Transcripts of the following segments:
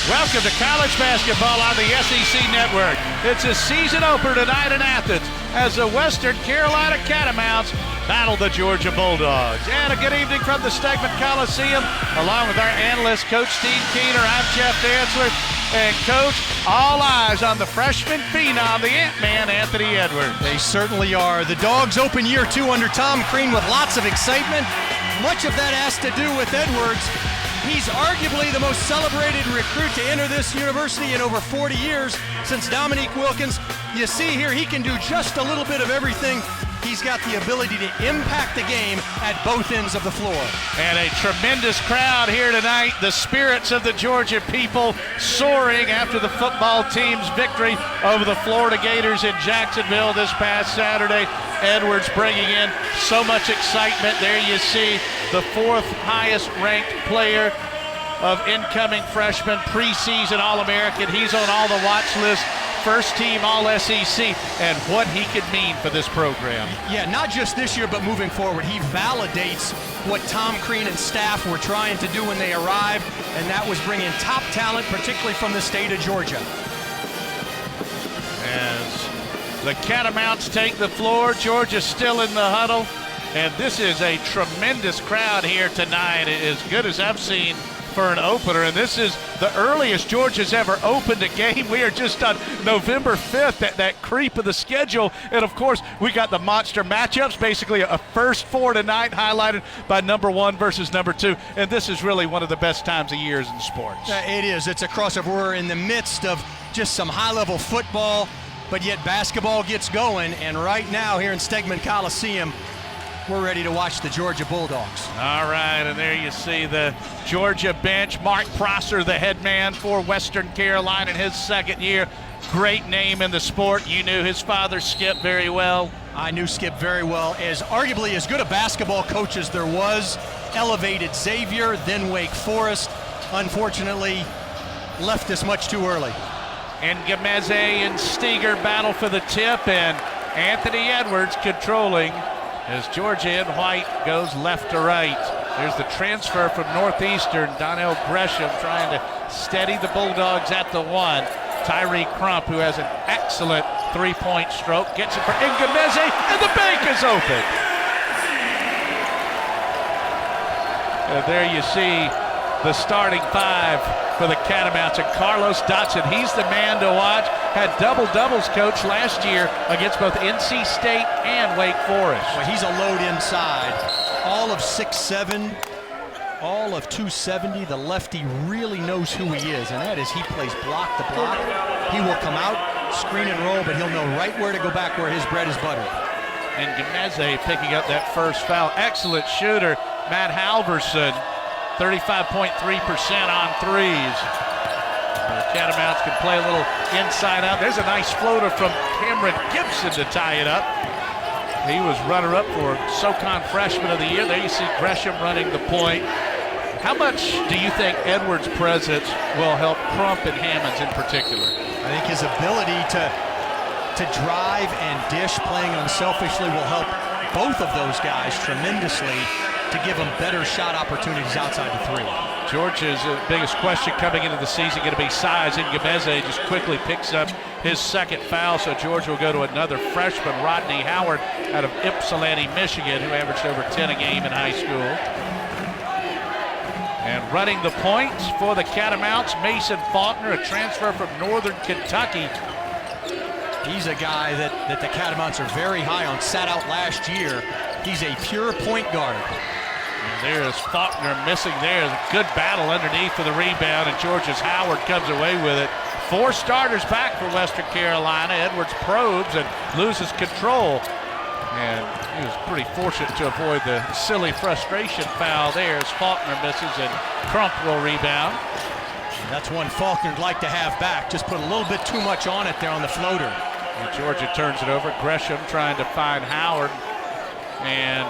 Welcome to college basketball on the SEC Network. It's a season opener tonight in Athens as the Western Carolina Catamounts battle the Georgia Bulldogs. And a good evening from the Stegman Coliseum, along with our analyst, Coach Steve Keener. I'm Jeff Dantzler. And, Coach, all eyes on the freshman phenom, the Ant-Man, Anthony Edwards. They certainly are. The Dogs open year 2 under Tom Crean with lots of excitement. Much of that has to do with Edwards. He's arguably the most celebrated recruit to enter this university in over 40 years since Dominique Wilkins. You see here, he can do just a little bit of everything. He's got the ability to impact the game at both ends of the floor. And a tremendous crowd here tonight. The spirits of the Georgia people soaring after the football team's victory over the Florida Gators in Jacksonville this past Saturday. Edwards bringing in so much excitement. There you see the 4th highest ranked player of incoming freshman, preseason All-American. He's on all the watch lists. First team All-SEC, and what he could mean for this program. Yeah, not just this year, but moving forward. He validates what Tom Crean and staff were trying to do when they arrived, and that was bring in top talent, particularly from the state of Georgia. As the Catamounts take the floor, Georgia still in the huddle, and this is a tremendous crowd here tonight, as good as I've seen for an opener, and this is the earliest Georgia's ever opened a game. We are just on November 5th, that creep of the schedule, and of course we got the monster matchups, basically a first 4 tonight highlighted by number 1 versus number 2, and this is really one of the best times of years in sports. It is. It's a crossover. We're in the midst of just some high-level football, but yet basketball gets going, and right now here in Stegman Coliseum, we're ready to watch the Georgia Bulldogs. All right, and there you see the Georgia bench. Mark Prosser, the head man for Western Carolina in his second year. Great name in the sport. You knew his father, Skip, very well. I knew Skip very well. As arguably as good a basketball coach as there was. Elevated Xavier, then Wake Forest. Unfortunately, left us much too early. And Ngemeze and Steger battle for the tip, and Anthony Edwards controlling as Georgia in white goes left to right. There's the transfer from Northeastern, Donnell Gresham, trying to steady the Bulldogs at the 1. Tyree Crump, who has an excellent three-point stroke, gets it for Ngemeze, and the bank is open. And there you see the starting 5 for the Catamounts, and Carlos Dotson, he's the man to watch. Had double-doubles, Coach, last year against both NC State and Wake Forest. Well, he's a load inside. All of 6'7", all of 270. The lefty really knows who he is, and that is he plays block to block. He will come out, screen and roll, but he'll know right where to go back where his bread is buttered. And Ngemeze picking up that first foul. Excellent shooter, Matt Halverson. 35.3% on threes. The Catamounts can play a little inside out. There's a nice floater from Cameron Gibson to tie it up. He was runner-up for SoCon Freshman of the Year. There you see Gresham running the point. How much do you think Edwards' presence will help Crump and Hammonds in particular? I think his ability to drive and dish, playing unselfishly, will help both of those guys tremendously to give them better shot opportunities outside the 3. Georgia's biggest question coming into the season going to be size. Ngemeze just quickly picks up his second foul, so Georgia will go to another freshman, Rodney Howard, out of Ypsilanti, Michigan, who averaged over 10 a game in high school. And running the point for the Catamounts, Mason Faulkner, a transfer from Northern Kentucky. He's a guy that the Catamounts are very high on, sat out last year. He's a pure point guard. And there is Faulkner missing there. A good battle underneath for the rebound, and Georgia's Howard comes away with it. 4 starters back for Western Carolina. Edwards probes and loses control. And he was pretty fortunate to avoid the silly frustration foul there as Faulkner misses and Crump will rebound. And that's one Faulkner'd like to have back. Just put a little bit too much on it there on the floater. And Georgia turns it over. Gresham trying to find Howard. And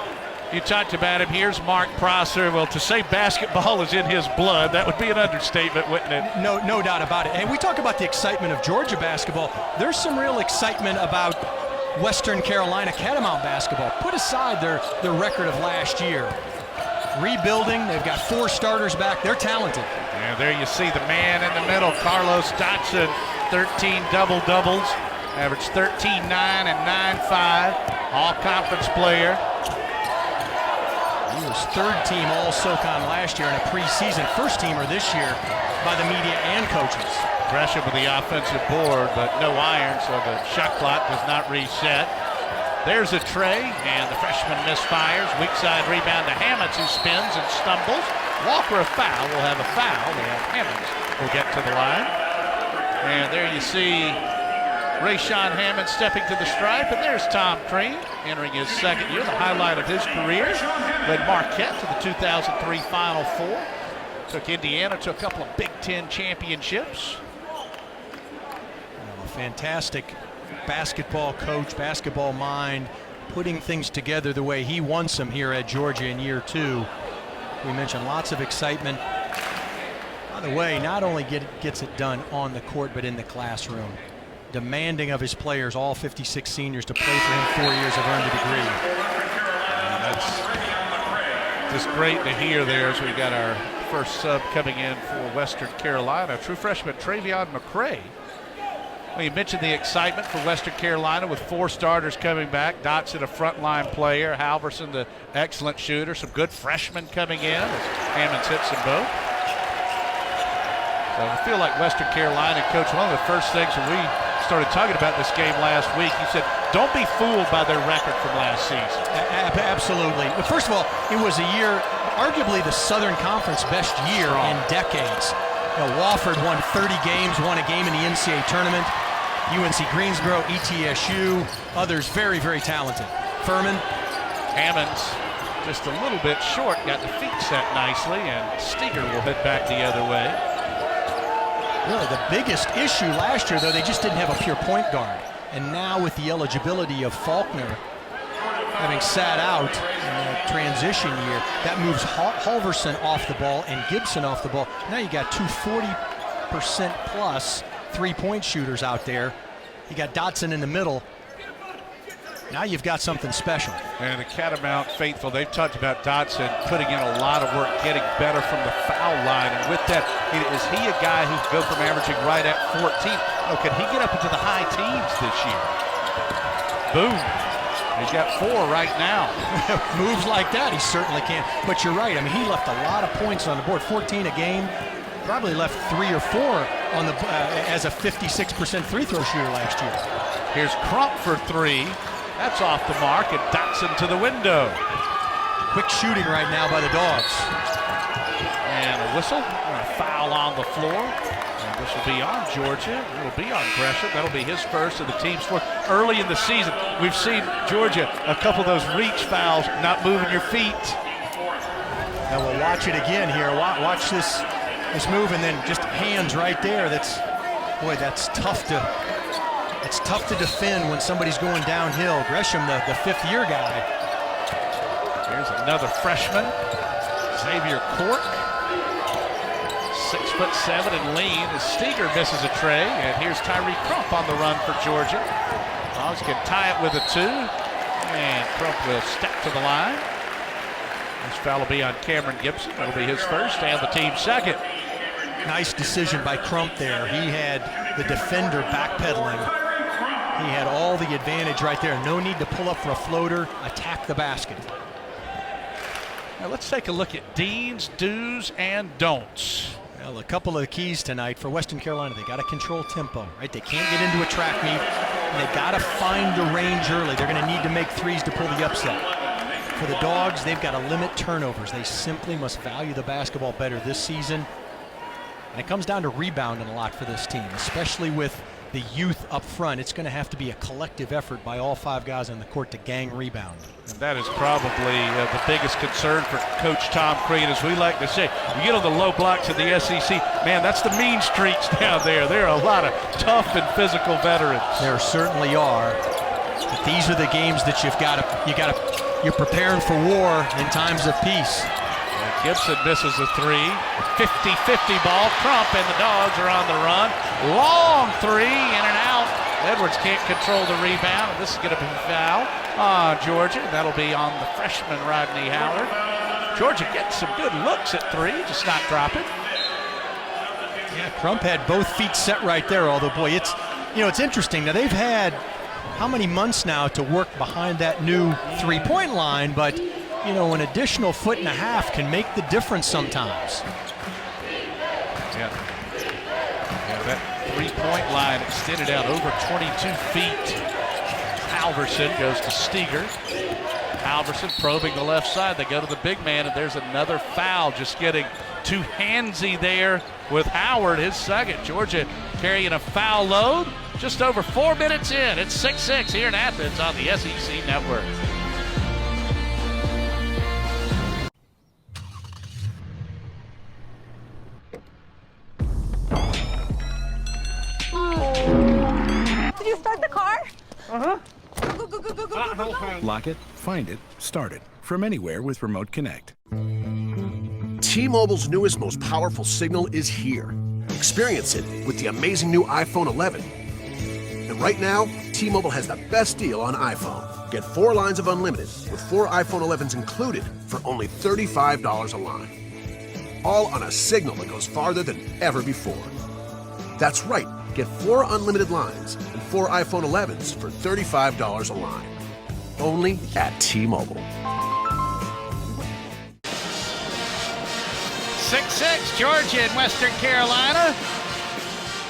you talked about him. Here's Mark Prosser. Well, to say basketball is in his blood, that would be an understatement, wouldn't it? No doubt about it. And we talk about the excitement of Georgia basketball. There's some real excitement about Western Carolina Catamount basketball. Put aside their record of last year. rebuilding. They've got 4 starters back. They're talented. And there you see the man in the middle, Carlos Dotson, 13 double-doubles, averaged 13-9 and 9-5, all-conference player. He was 3rd team All-SoCon last year and a preseason first-teamer this year by the media and coaches. Gresham with the offensive board, but no iron, so the shot clock does not reset. There's a tray, and the freshman misfires. Weak side rebound to Hammonds, who spins and stumbles. Walker a foul, will have a foul, and Hammonds will get to the line. And there you see Rayshawn Hammonds stepping to the stripe, and there's Tom Crean entering his 2nd year, the highlight of his career. Led Marquette to the 2003 Final Four. Took Indiana to a couple of Big Ten championships. A fantastic basketball coach, basketball mind, putting things together the way he wants them here at Georgia in year 2. We mentioned lots of excitement. By the way, not only gets it done on the court, but in the classroom. Demanding of his players, all 56 seniors, to play for him 4 years, have earned a degree. And that's just great to hear there as we got our first sub coming in for Western Carolina. True freshman Travion McCray. Well, you mentioned the excitement for Western Carolina with 4 starters coming back. Dotson, a frontline player. Halverson, the excellent shooter. Some good freshmen coming in as Hammonds hits them both. So I feel like Western Carolina, Coach, one of the first things when we started talking about this game last week, you said, don't be fooled by their record from last season. Absolutely. But first of all, it was a year, arguably the Southern Conference best year in decades. You know, Wofford won 30 games, won a game in the NCAA tournament. UNC Greensboro, ETSU, others very, very talented. Furman. Hammonds just a little bit short, got the feet set nicely, and Steger will head back the other way. Really, the biggest issue last year, though, they just didn't have a pure point guard. And now with the eligibility of Faulkner having sat out in the transition year, that moves Halverson off the ball and Gibson off the ball. Now you got 2 40% plus 3-point shooters out there. You got Dotson in the middle. Now you've got something special. And the Catamount faithful, they've talked about Dotson putting in a lot of work, getting better from the foul line. And with that, is he a guy who can go from averaging right at 14? Oh, can he get up into the high teens this year? Boom. He's got 4 right now. Moves like that, he certainly can. But you're right, I mean, he left a lot of points on the board. 14 a game. Probably left 3 or 4 on the as a 56% free throw shooter last year. Here's Crump for 3. That's off the mark, and Dotson to the window. Quick shooting right now by the Dogs. And a whistle, and a foul on the floor. And this will be on Georgia. It will be on Gresham. That'll be his first of the team's 4th. Early in the season, we've seen Georgia, a couple of those reach fouls, not moving your feet. Now we'll watch it again here. Watch this move, and then just hands right there. That's tough to defend when somebody's going downhill. Gresham, the 5th-year guy. Here's another freshman, Xavier Cork, 6'7" and lean. As Steger misses a tray, and here's Tyree Crump on the run for Georgia. Dogs can tie it with a 2, and Crump will step to the line. This foul will be on Cameron Gibson. That'll be his first and the team's 2nd. Nice decision by Crump there. He had the defender backpedaling. He had all the advantage right there. No need to pull up for a floater, attack the basket. Now let's take a look at Dean's do's and don'ts. Well, a couple of the keys tonight for Western Carolina. They got to control tempo, right? They can't get into a track meet, and they got to find the range early. They're going to need to make 3s to pull the upset. For the Dogs, they've got to limit turnovers. They simply must value the basketball better this season. And it comes down to rebounding a lot for this team, especially with the youth up front. It's going to have to be a collective effort by all 5 guys on the court to gang rebound. And that is probably the biggest concern for Coach Tom Crean, as we like to say. You get on the low blocks of the SEC, man, that's the mean streaks down there. There are a lot of tough and physical veterans. There certainly are. But these are the games that you're preparing for war in times of peace. Gibson misses a 3. 50-50 ball. Crump and the Dogs are on the run. Long 3, in and out. Edwards can't control the rebound, and this is going to be a foul on Georgia. That'll be on the freshman Rodney Howard. Georgia getting some good looks at three, just not dropping. Yeah, Crump had both feet set right there, although, boy, it's interesting. Now, they've had how many months now to work behind that new three-point line, but, an additional foot and a half can make the difference sometimes. Yeah, that three-point line extended out over 22 feet. Halverson goes to Steger. Halverson probing the left side. They go to the big man, and there's another foul. Just getting too handsy there with Howard, his second. Georgia carrying a foul load. Just over 4 minutes in. It's 6-6 here in Athens on the SEC Network. Did you start the car? Uh-huh. Go. Lock it, find it, start it. From anywhere with Remote Connect. T-Mobile's newest, most powerful signal is here. Experience it with the amazing new iPhone 11. And right now, T-Mobile has the best deal on iPhone. Get 4 lines of unlimited with 4 iPhone 11s included for only $35 a line. All on a signal that goes farther than ever before. That's right. Get 4 unlimited lines and 4 iPhone 11s for $35 a line. Only at T-Mobile. 6-6, Georgia and Western Carolina.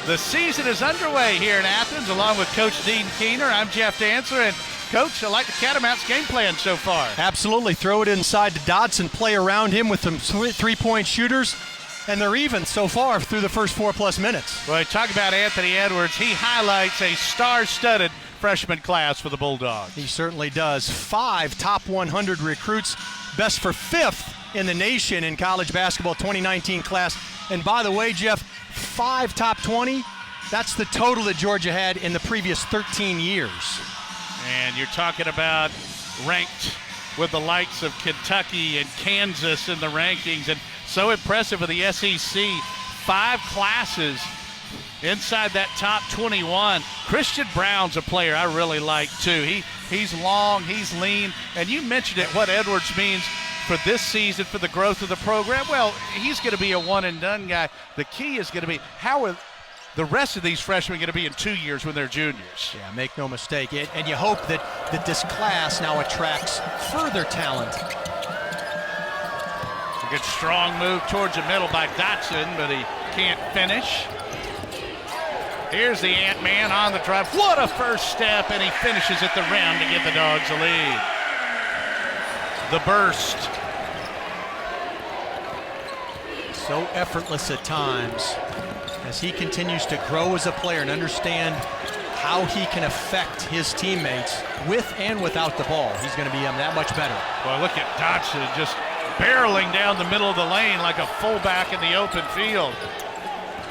The season is underway here in Athens, along with Coach Dean Keener. I'm Jeff Dancer, and Coach, I like the Catamounts game plan so far. Absolutely. Throw it inside to Dodson, play around him with some three-point shooters, and they're even so far through the first 4+ minutes. Well, talk about Anthony Edwards. He highlights a star-studded freshman class for the Bulldogs. He certainly does. 5 top 100 recruits, best for 5th in the nation in college basketball 2019 class. And by the way, Jeff, 5 top 20, that's the total that Georgia had in the previous 13 years. And you're talking about ranked with the likes of Kentucky and Kansas in the rankings, and so impressive with the SEC. 5 classes inside that top 21. Christian Brown's a player I really like too. He's long, he's lean, and you mentioned it, what Edwards means for this season, for the growth of the program. Well, he's going to be a one-and-done guy. The key is going to be how are the rest of these freshmen going to be in 2 years when they're juniors. Yeah, make no mistake. And you hope that this class now attracts further talent. A good strong move towards the middle by Dotson, but he can't finish. Here's the Ant-Man on the drive. What a first step, and he finishes at the rim to give the Dogs a lead. The burst. So effortless at times as he continues to grow as a player and understand how he can affect his teammates with and without the ball. He's going to be that much better. Well, look at Dotson just barreling down the middle of the lane like a fullback in the open field.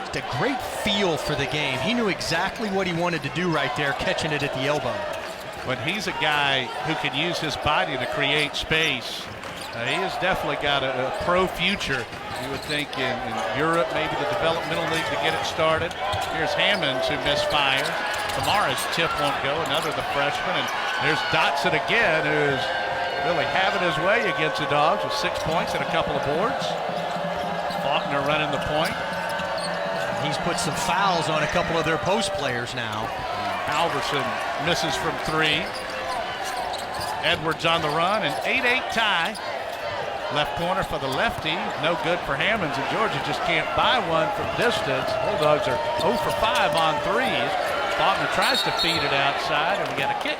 Just a great feel for the game. He knew exactly what he wanted to do right there, catching it at the elbow. But he's a guy who can use his body to create space. He has definitely got a pro future. You would think in Europe, maybe the developmental league to get it started. Here's Hammonds who misfires. Kamara's tip won't go, another the freshman. And there's Dotson again, who's really having his way against the Dogs with 6 points and a couple of boards. Faulkner running the point. He's put some fouls on a couple of their post players now. Halverson misses from 3. Edwards on the run, an 8-8 tie. Left corner for the lefty, no good for Hammonds, and Georgia just can't buy one from distance. Bulldogs are 0 for 5 on threes. Faulkner tries to feed it outside, and we got a kick.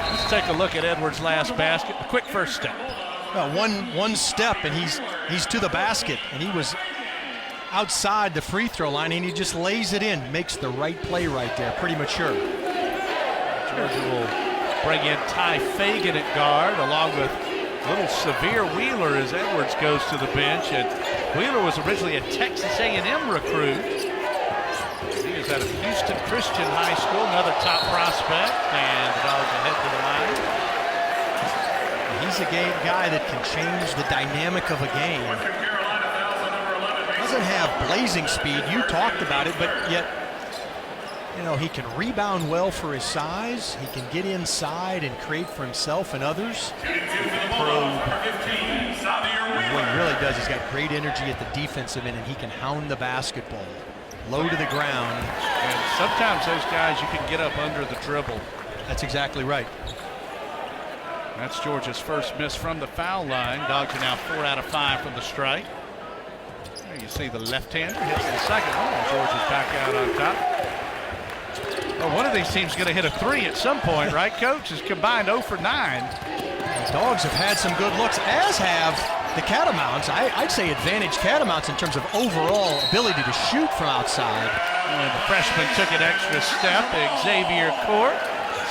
Let's take a look at Edwards' last basket. A quick first step. One step, and he's to the basket, and he was outside the free throw line, and he just lays it in, makes the right play right there. Pretty mature. Georgia will bring in Ty Fagan at guard, along with little Severe Wheeler as Edwards goes to the bench. And Wheeler was originally a Texas A&M recruit. He is out of Houston Christian High School, another top prospect, and the Dogs ahead to the line. He's a guy that can change the dynamic of a game. Doesn't have blazing speed. You talked about it, but yet You know, he can rebound well for his size. He can get inside and create for himself and others. And what he really does, he's got great energy at the defensive end, and he can hound the basketball low to the ground. And sometimes those guys, you can get up under the dribble. That's exactly right. That's Georgia's first miss from the foul line. Dogs are now 4 out of 5 from the strike. There you see the left-hander hits the second one, and Georgia's back out on top. Well, one of these teams is going to hit a 3 at some point, right, Coach? Is combined 0 for 9. The Dogs have had some good looks, as have the Catamounts. I'd say advantage Catamounts in terms of overall ability to shoot from outside. And the freshman took an extra step. Xavier Court,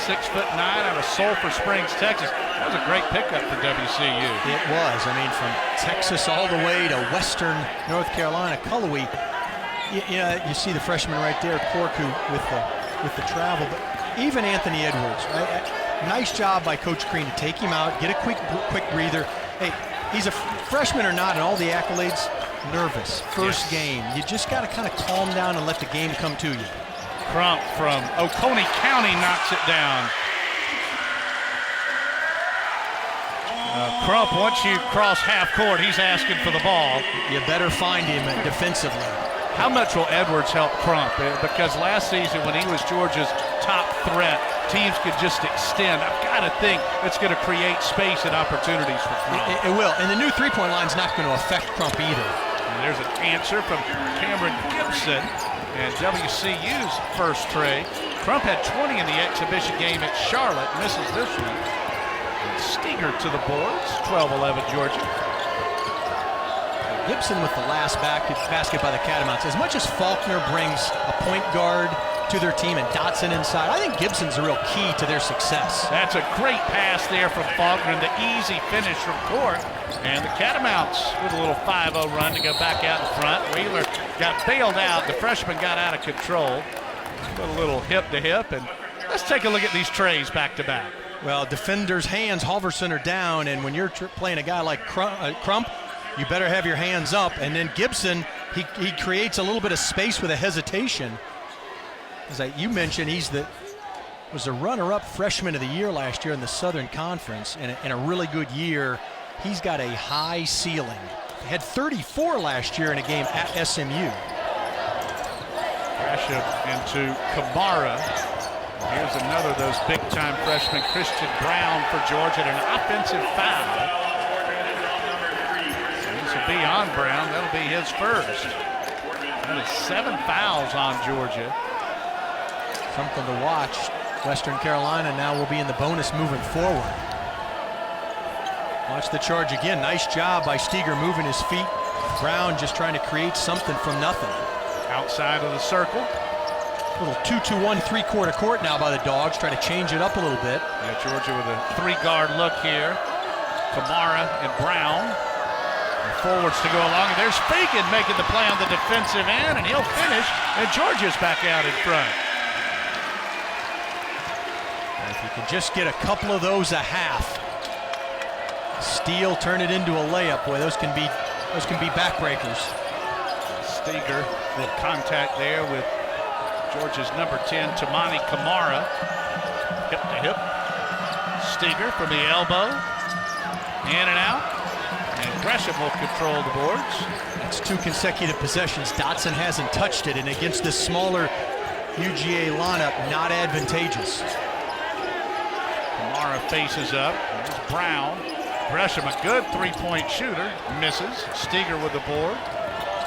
6'9", out of Sulphur Springs, Texas. That was a great pickup for WCU. It was. I mean, from Texas all the way to Western North Carolina, Cullowhee. You see the freshman right there, Corku, with the travel. But even Anthony Edwards, nice job by Coach Crean to take him out, get a quick breather. Hey, he's a freshman or not, and all the accolades, nervous. First game. You just got to kind of calm down and let the game come to you. Crump from Oconee County knocks it down. Crump, once you cross half court, he's asking for the ball. You better find him defensively. How much will Edwards help Crump? Because last season when he was Georgia's top threat, teams could just extend. I've got to think it's going to create space and opportunities for Crump. It will, and the new three-point line's not going to affect Crump either. And there's an answer from Cameron Gibson, and WCU's first tray. Crump had 20 in the exhibition game at Charlotte, misses this one. And Steger to the boards, 12-11 Georgia. Gibson with the last basket by the Catamounts. As much as Faulkner brings a point guard to their team and Dotson inside, I think Gibson's a real key to their success. That's a great pass there from Faulkner, and the easy finish from Court. And the Catamounts with a little 5-0 run to go back out in front. Wheeler got bailed out. The freshman got out of control. Put a little hip to hip, and let's take a look at these trays back to back. Well, defenders' hands, Halverson are down, and when you're playing a guy like Crump, you better have your hands up. And then Gibson, he creates a little bit of space with a hesitation. As you mentioned, was the runner-up freshman of the year last year in the Southern Conference, and a really good year. He's got a high ceiling. He had 34 last year in a game at SMU. Gresham into Kamara. Here's another of those big-time freshmen, Christian Brown for Georgia, and an offensive foul. Be on Brown. That'll be his first. That is 7 fouls on Georgia. Something to watch. Western Carolina now will be in the bonus moving forward. Watch the charge again. Nice job by Steger moving his feet. Brown just trying to create something from nothing. Outside of the circle. Little 2-2-1 three-quarter court now by the Dogs, trying to change it up a little bit. Yeah, Georgia with a 3-guard look here. Kamara and Brown. Forwards to go along, and there's Fagan making the play on the defensive end, and he'll finish, and Georgia's back out in front. And if you can just get a couple of those a half, steal, turn it into a layup, boy, those can be backbreakers. Steger with contact there with Georgia's number 10, Tamani Kamara, hip to hip. Steger from the elbow, in and out. And Gresham will control the boards. That's 2 consecutive possessions. Dotson hasn't touched it, and against this smaller UGA lineup, not advantageous. Kamara faces up. There's Brown. Gresham, a good three-point shooter, misses. Steger with the board.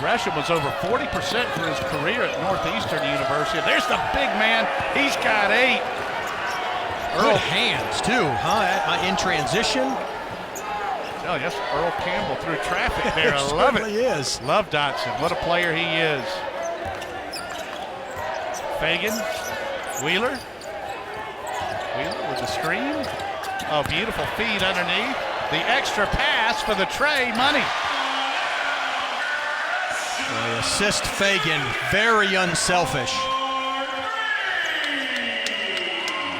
Gresham was over 40% for his career at Northeastern University. There's the big man. He's got 8. Good hands, too, huh? In transition. Oh, yes, Earl Campbell through traffic there. I love it. He is. Love Dotson. What a player he is. Fagan. Wheeler. Wheeler with the screen. Oh, beautiful feed underneath. The extra pass for the tray. Money. They assist Fagan. Very unselfish.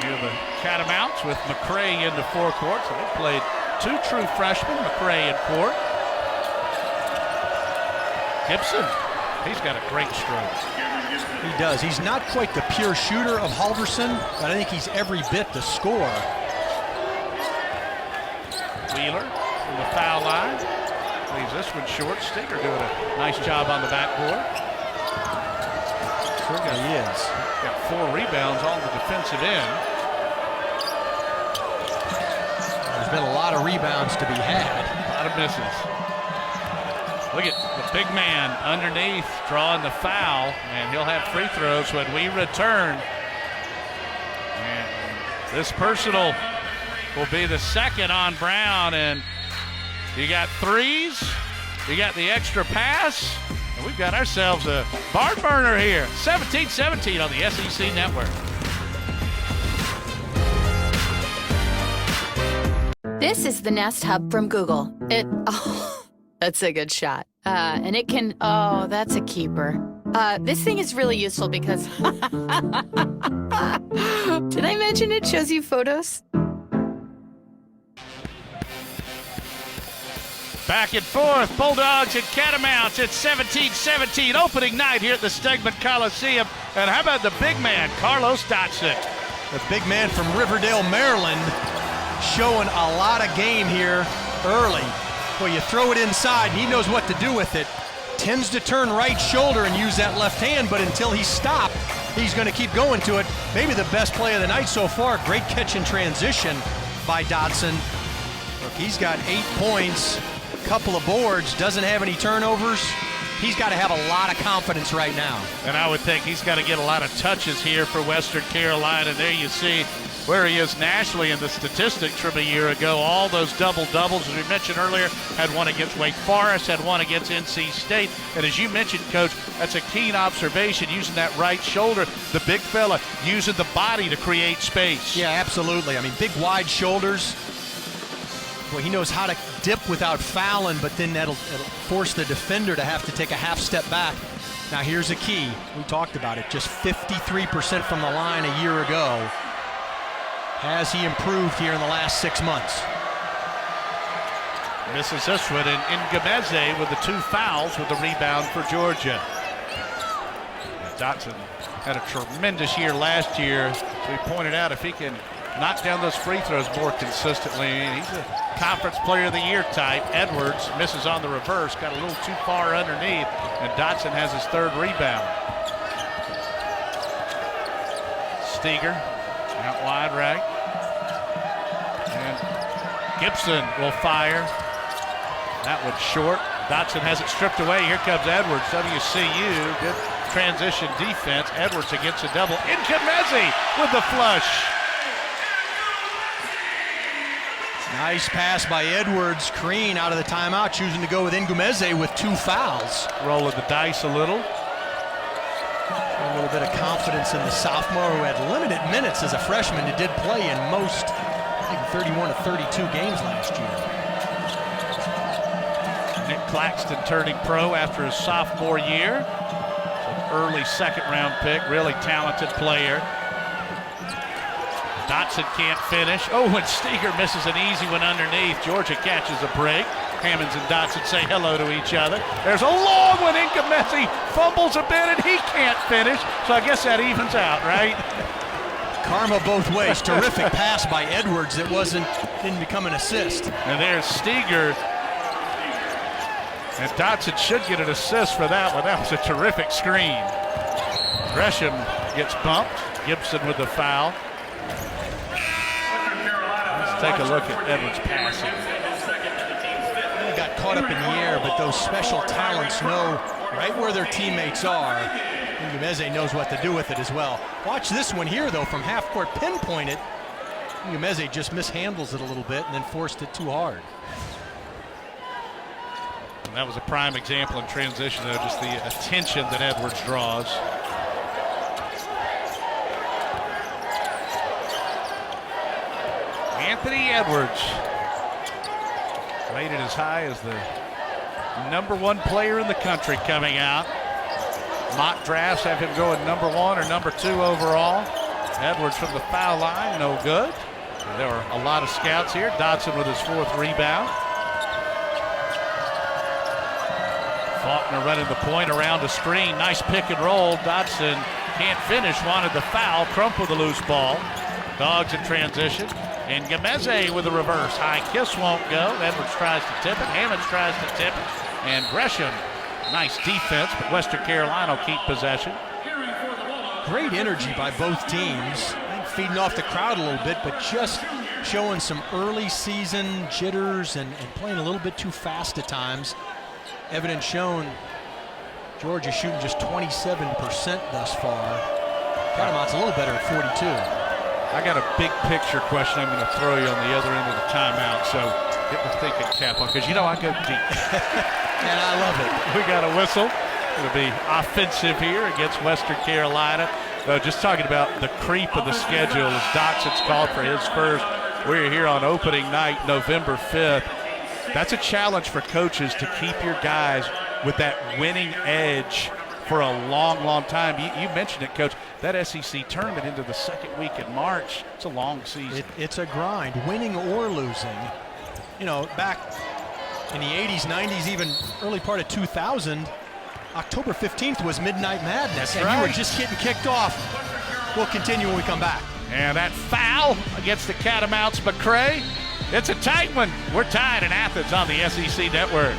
Here the Catamounts with McCray into forecourt. So they played 2 true freshmen, McCray and Court. Gibson He's got a great stroke. He does. He's not quite the pure shooter of Halverson, but I think he's every bit the scorer. Wheeler from the foul line. Leaves this one short. Stinger doing a nice job on the backboard. He is. Got 4 rebounds on the defensive end. There's been a lot of rebounds to be had. A lot of misses. Look at the big man underneath drawing the foul, and he'll have free throws when we return. And this personal will be the second on Brown, and you got threes, you got the extra pass, and we've got ourselves a barn burner here. 17-17 on the SEC Network. This is the Nest Hub from Google. That's a good shot. And it can, that's a keeper. This thing is really useful because, did I mention it shows you photos? Back and forth, Bulldogs and Catamounts. It's 17-17, opening night here at the Stegman Coliseum. And how about the big man, Carlos Dotson? The big man from Riverdale, Maryland, showing a lot of game here early. Well, you throw it inside, and he knows what to do with it. Tends to turn right shoulder and use that left hand, but until he's stopped, he's going to keep going to it. Maybe the best play of the night so far. Great catch in transition by Dotson. Look, he's got 8 points, a couple of boards, doesn't have any turnovers. He's got to have a lot of confidence right now. And I would think he's got to get a lot of touches here for Western Carolina. There you see where he is nationally in the statistics from a year ago. All those double-doubles, as we mentioned earlier, had one against Wake Forest, had one against NC State. And as you mentioned, Coach, that's a keen observation, using that right shoulder. The big fella using the body to create space. Yeah, absolutely. I mean, big, wide shoulders. Well, he knows how to dip without fouling, but then it'll force the defender to have to take a half step back. Now, here's a key. We talked about it. Just 53% from the line a year ago. Has he improved here in the last 6 months? Misses this one, and Ngumeze with the 2 fouls with the rebound for Georgia. Dotson had a tremendous year last year. As we pointed out, if he can knock down those free throws more consistently, he's a conference player of the year type. Edwards misses on the reverse, got a little too far underneath, and Dotson has his 3rd rebound. Steger out wide right. And Gibson will fire. That one's short. Dotson has it stripped away. Here comes Edwards, WCU. Good transition defense. Edwards against a double. Ngumeze with the flush. Nice pass by Edwards. Crean out of the timeout, choosing to go with Ngumeze with 2 fouls. Rolling the dice a little. A little bit of confidence in the sophomore who had limited minutes as a freshman. He did play in most, I think, 31 to 32 games last year. Nick Claxton turning pro after his sophomore year. An early 2nd-round pick, really talented player. Dotson can't finish. Oh, and Steger misses an easy one underneath. Georgia catches a break. Hammonds and Dotson say hello to each other. There's a long one. Ngumeze fumbles a bit, and he can't finish. So I guess that evens out, right? Karma both ways. Terrific pass by Edwards that didn't become an assist. And there's Steger. And Dotson should get an assist for that one. That was a terrific screen. Gresham gets bumped. Gibson with the foul. Let's take a look at Edwards' passing. They got caught up in the air, but those special talents know right where their teammates are. Ngumeze knows what to do with it as well. Watch this one here, though, from half court, pinpoint it. Ngumeze just mishandles it a little bit and then forced it too hard. And that was a prime example in transition, though, just the attention that Edwards draws. Anthony Edwards, rated as high as the #1 player in the country coming out. Mock drafts have him going #1 or #2 overall. Edwards from the foul line, no good. And there are a lot of scouts here. Dotson with his 4th rebound. Faulkner running the point around the screen. Nice pick and roll. Dodson can't finish. Wanted the foul. Crump with a loose ball. Dogs in transition. And Gameze with a reverse. High kiss won't go. Edwards tries to tip it. Hammonds tries to tip it. And Gresham, nice defense, but Western Carolina will keep possession. Great energy by both teams. Feeding off the crowd a little bit, but just showing some early season jitters and playing a little bit too fast at times. Evidence shown, Georgia shooting just 27% thus far. Catamounts a little better at 42. I got a big picture question I'm going to throw you on the other end of the timeout, so get the thinking cap on, because you know I go deep. And I love it. We got a whistle. It'll be offensive here against Western Carolina. Just talking about the creep of the schedule as Dotson's called for his first. We're here on opening night, November 5th. That's a challenge for coaches to keep your guys with that winning edge for a long, long time. You mentioned it, Coach, that SEC tournament into the second week in March. It's a long season. It's a grind, winning or losing. You know, back in the 80s, 90s, even early part of 2000, October 15th was Midnight Madness, and you were just getting kicked off. We'll continue when we come back. And that foul against the Catamounts, McCray. It's a tight one. We're tied in Athens on the SEC Network.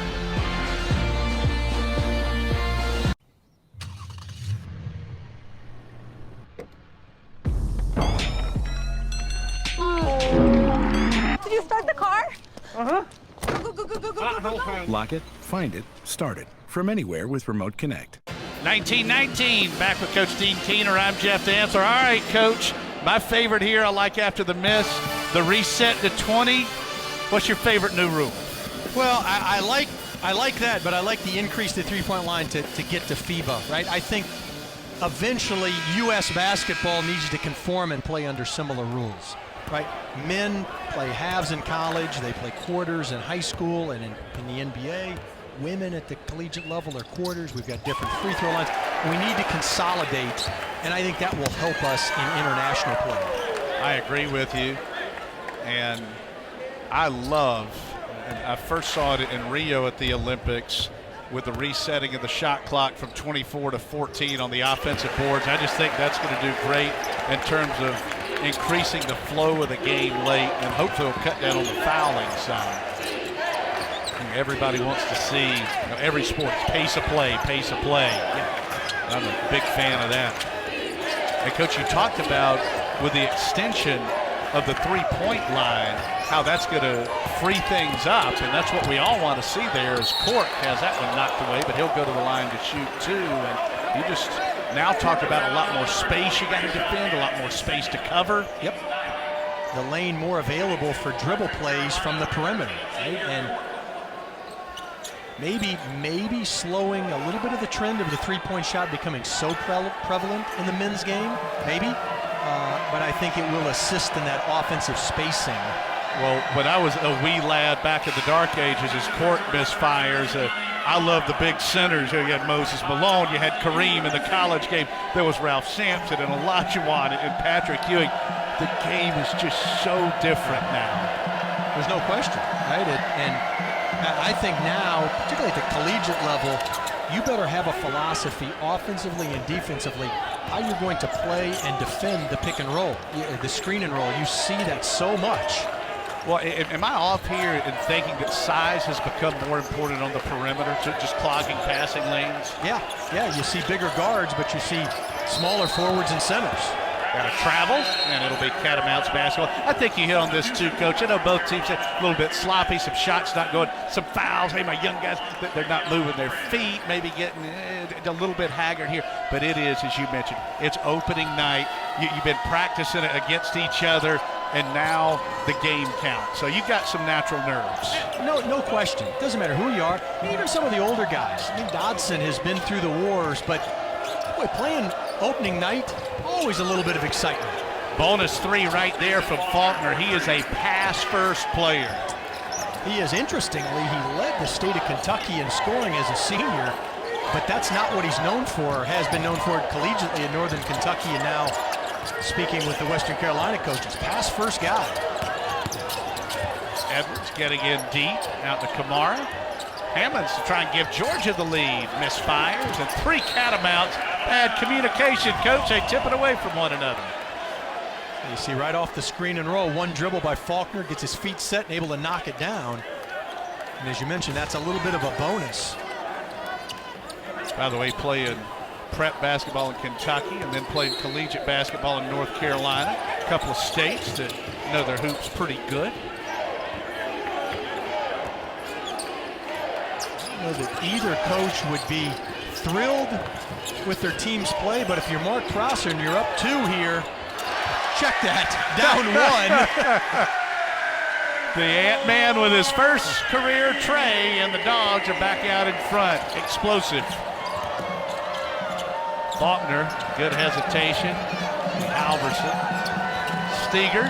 Did you start the car? Uh-huh. Go. Lock it, find it, start it. From anywhere with Remote Connect. 1919, back with Coach Dean Keener. I'm Jeff Dancer. All right, Coach, my favorite here I like after the miss, the reset to 20. What's your favorite new rule? Well, I like that, but I like the increase to three-point line to get to FIBA, right? I think eventually U.S. basketball needs to conform and play under similar rules, right? Men play halves in college, they play quarters in high school and in the NBA. Women at the collegiate level are quarters. We've got different free throw lines. We need to consolidate, and I think that will help us in international play. I agree with you, and I first saw it in Rio at the Olympics with the resetting of the shot clock from 24 to 14 on the offensive boards. I just think that's going to do great in terms of increasing the flow of the game late, and hopefully it'll cut down on the fouling side. Everybody wants to see, every sport, pace of play, pace of play. Yeah. I'm a big fan of that. And Coach, you talked about with the extension of the three-point line, how that's going to free things up, and that's what we all want to see there as Cork has that one knocked away, but he'll go to the line to shoot too. And you just now talk about a lot more space you got to defend, a lot more space to cover. Yep. The lane more available for dribble plays from the perimeter, right? And maybe slowing a little bit of the trend of the three-point shot becoming so prevalent in the men's game, maybe. But I think it will assist in that offensive spacing. Well, when I was a wee lad back in the dark ages, as Cork misfires, I love the big centers. You had Moses Malone, you had Kareem in the college game. There was Ralph Sampson and Olajuwon and Patrick Ewing. The game is just so different now. There's no question, right? And I think now, particularly at the collegiate level, you better have a philosophy offensively and defensively how you're going to play and defend the pick and roll, the screen and roll. You see that so much. Well, am I off here in thinking that size has become more important on the perimeter, just clogging passing lanes? Yeah, you see bigger guards, but you see smaller forwards and centers. Got to travel, and it'll be Catamounts basketball. I think you hit on this too, Coach. I know both teams are a little bit sloppy, some shots not going, some fouls. Hey, my young guys, they're not moving their feet, maybe getting a little bit haggard here. But it is, as you mentioned, it's opening night. You've been practicing it against each other, and now the game counts. So you've got some natural nerves. No question. It doesn't matter who you are. Even some of the older guys. I mean, Dodson has been through the wars, but boy, playing opening night, always a little bit of excitement. Bonus three right there from Faulkner. He is a pass-first player. He is, interestingly, he led the state of Kentucky in scoring as a senior, but that's not what he's known for, or has been known for collegiately in Northern Kentucky, and now speaking with the Western Carolina coaches, pass-first guy. Edwards getting in deep, out to Kamara. Hammonds to try and give Georgia the lead. Misfires, and 3 catamounts. Bad communication, coach. They tip it away from one another. You see right off the screen and roll, one dribble by Faulkner, gets his feet set and able to knock it down. And as you mentioned, that's a little bit of a bonus. By the way, playing prep basketball in Kentucky and then played collegiate basketball in North Carolina. A couple of states that know their hoops pretty good. I know that either coach would be thrilled with their team's play, but if you're Mark Prosser and you're up 2 here, check that, down 1. The Ant-Man with his first career tray, and the Dogs are back out in front. Explosive. Faulkner, good hesitation. Halverson. Steger.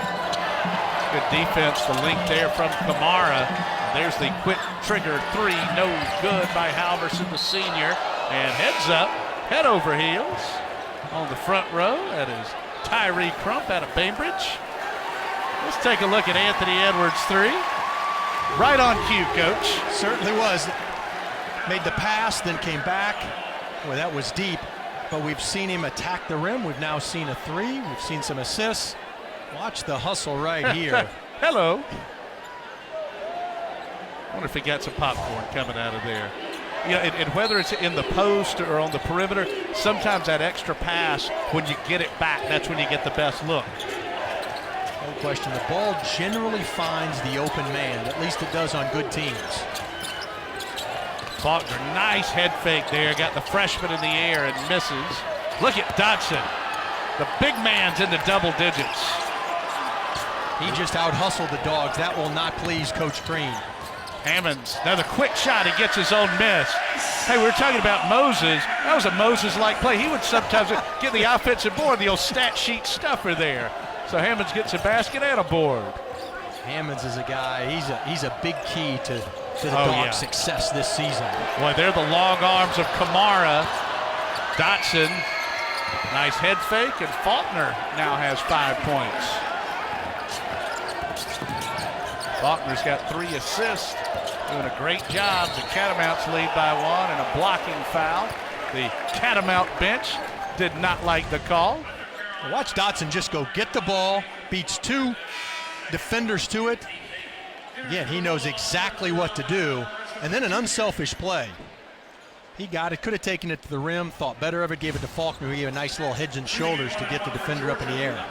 Good defense, the link there from Kamara. There's the quick trigger 3, no good by Halverson, the senior. And heads up, head over heels on the front row. That is Tyree Crump out of Bainbridge. Let's take a look at Anthony Edwards' 3. Right on cue, coach. Certainly was. Made the pass, then came back. Boy, that was deep. But we've seen him attack the rim. We've now seen a 3. We've seen some assists. Watch the hustle right here. Hello. I wonder if he got some popcorn coming out of there. You know, and whether it's in the post or on the perimeter, sometimes that extra pass, when you get it back, that's when you get the best look. No question. The ball generally finds the open man. At least it does on good teams. Faulkner, nice head fake there. Got the freshman in the air and misses. Look at Dotson. The big man's in the double digits. He just out-hustled the Dogs. That will not please Coach Crean. Hammonds, another quick shot. He gets his own miss. Hey, we were talking about Moses. That was a Moses-like play. He would sometimes get the offensive board, the old stat sheet stuffer there. So Hammonds gets a basket and a board. Hammonds is a guy, he's a big key to the Dogs' success this season. Boy, they're the long arms of Kamara. Dotson, nice head fake, and Faulkner now has 5 points. Faulkner's got 3 assists, doing a great job. The Catamounts lead by 1 and a blocking foul. The Catamount bench did not like the call. Watch Dotson just go get the ball, beats 2 defenders to it. Again, he knows exactly what to do, and then an unselfish play. He got it, could have taken it to the rim, thought better of it, gave it to Faulkner, who gave a nice little heads and shoulders to get the defender up in the air.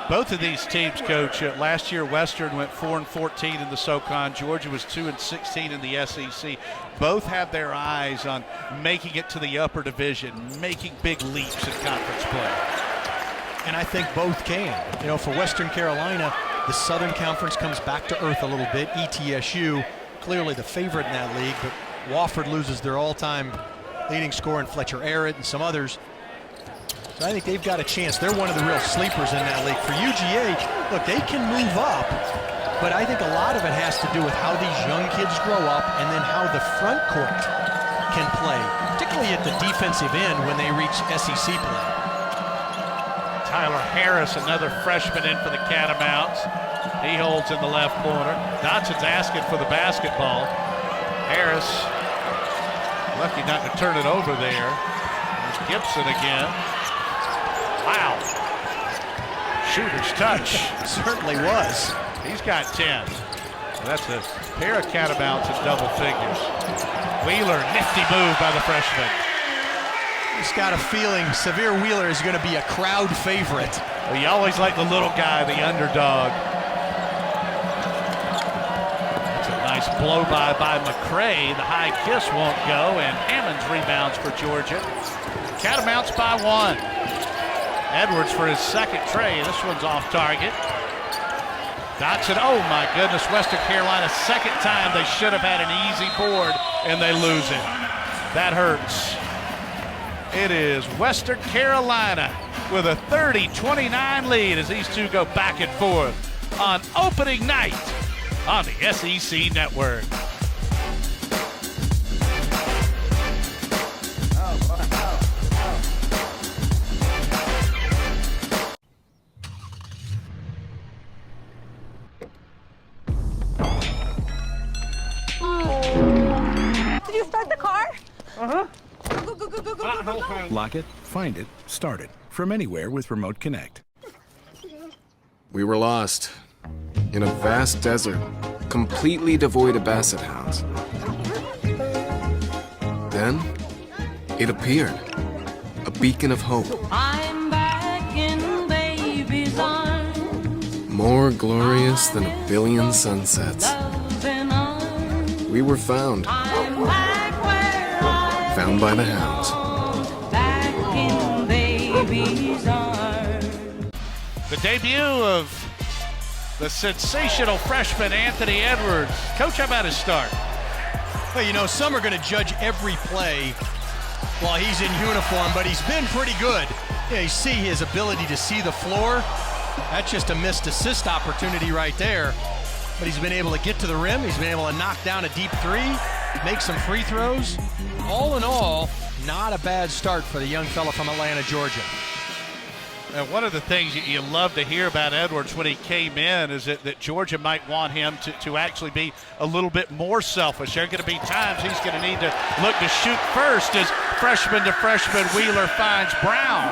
Both of these teams, Coach, last year Western went 4-14 in the SoCon. Georgia was 2-16 in the SEC. Both have their eyes on making it to the upper division, making big leaps in conference play. And I think both can. You know, for Western Carolina, the Southern Conference comes back to earth a little bit. ETSU, clearly the favorite in that league, but Wofford loses their all-time leading scorer in Fletcher Arrett and some others. So I think they've got a chance. They're one of the real sleepers in that league. For UGA, look, they can move up, but I think a lot of it has to do with how these young kids grow up and then how the front court can play, particularly at the defensive end when they reach SEC play. Tyler Harris, another freshman in for the Catamounts. He holds in the left corner. Dotson's asking for the basketball. Harris, lucky not to turn it over there. There's Gibson again. Wow. Shooter's touch. Certainly was. He's got 10. That's a pair of Catamounts in double figures. Wheeler, nifty move by the freshman. Just got a feeling Severe Wheeler is going to be a crowd favorite. Well, you always like the little guy, the underdog. That's a nice blow by McCray. The high kiss won't go, and Hammonds rebounds for Georgia. Catamounts by 1. Edwards for his second tray. This one's off target. Dotson, oh my goodness, Western Carolina, second time they should have had an easy board, and they lose it. That hurts. It is Western Carolina with a 30-29 lead as these two go back and forth on opening night on the SEC Network. Lock it, find it, start it. From anywhere with Remote Connect. We were lost in a vast desert, completely devoid of basset hounds. Then, it appeared, a beacon of hope. I'm back in baby's arms. More glorious than a billion sunsets. Loving arms. We were found. I'm back where I Found by the hounds. belong. Back in baby's arms. The debut of the sensational freshman Anthony Edwards. Coach, how about his start? Well, you know, some are going to judge every play while he's in uniform, but he's been pretty good. Yeah, you see his ability to see the floor. That's just a missed assist opportunity right there. But he's been able to get to the rim. He's been able to knock down a deep three, make some free throws. All in all, not a bad start for the young fella from Atlanta, Georgia. And one of the things you love to hear about Edwards when he came in is that Georgia might want him to actually be a little bit more selfish. There are going to be times he's going to need to look to shoot first as freshman to freshman Wheeler finds Brown.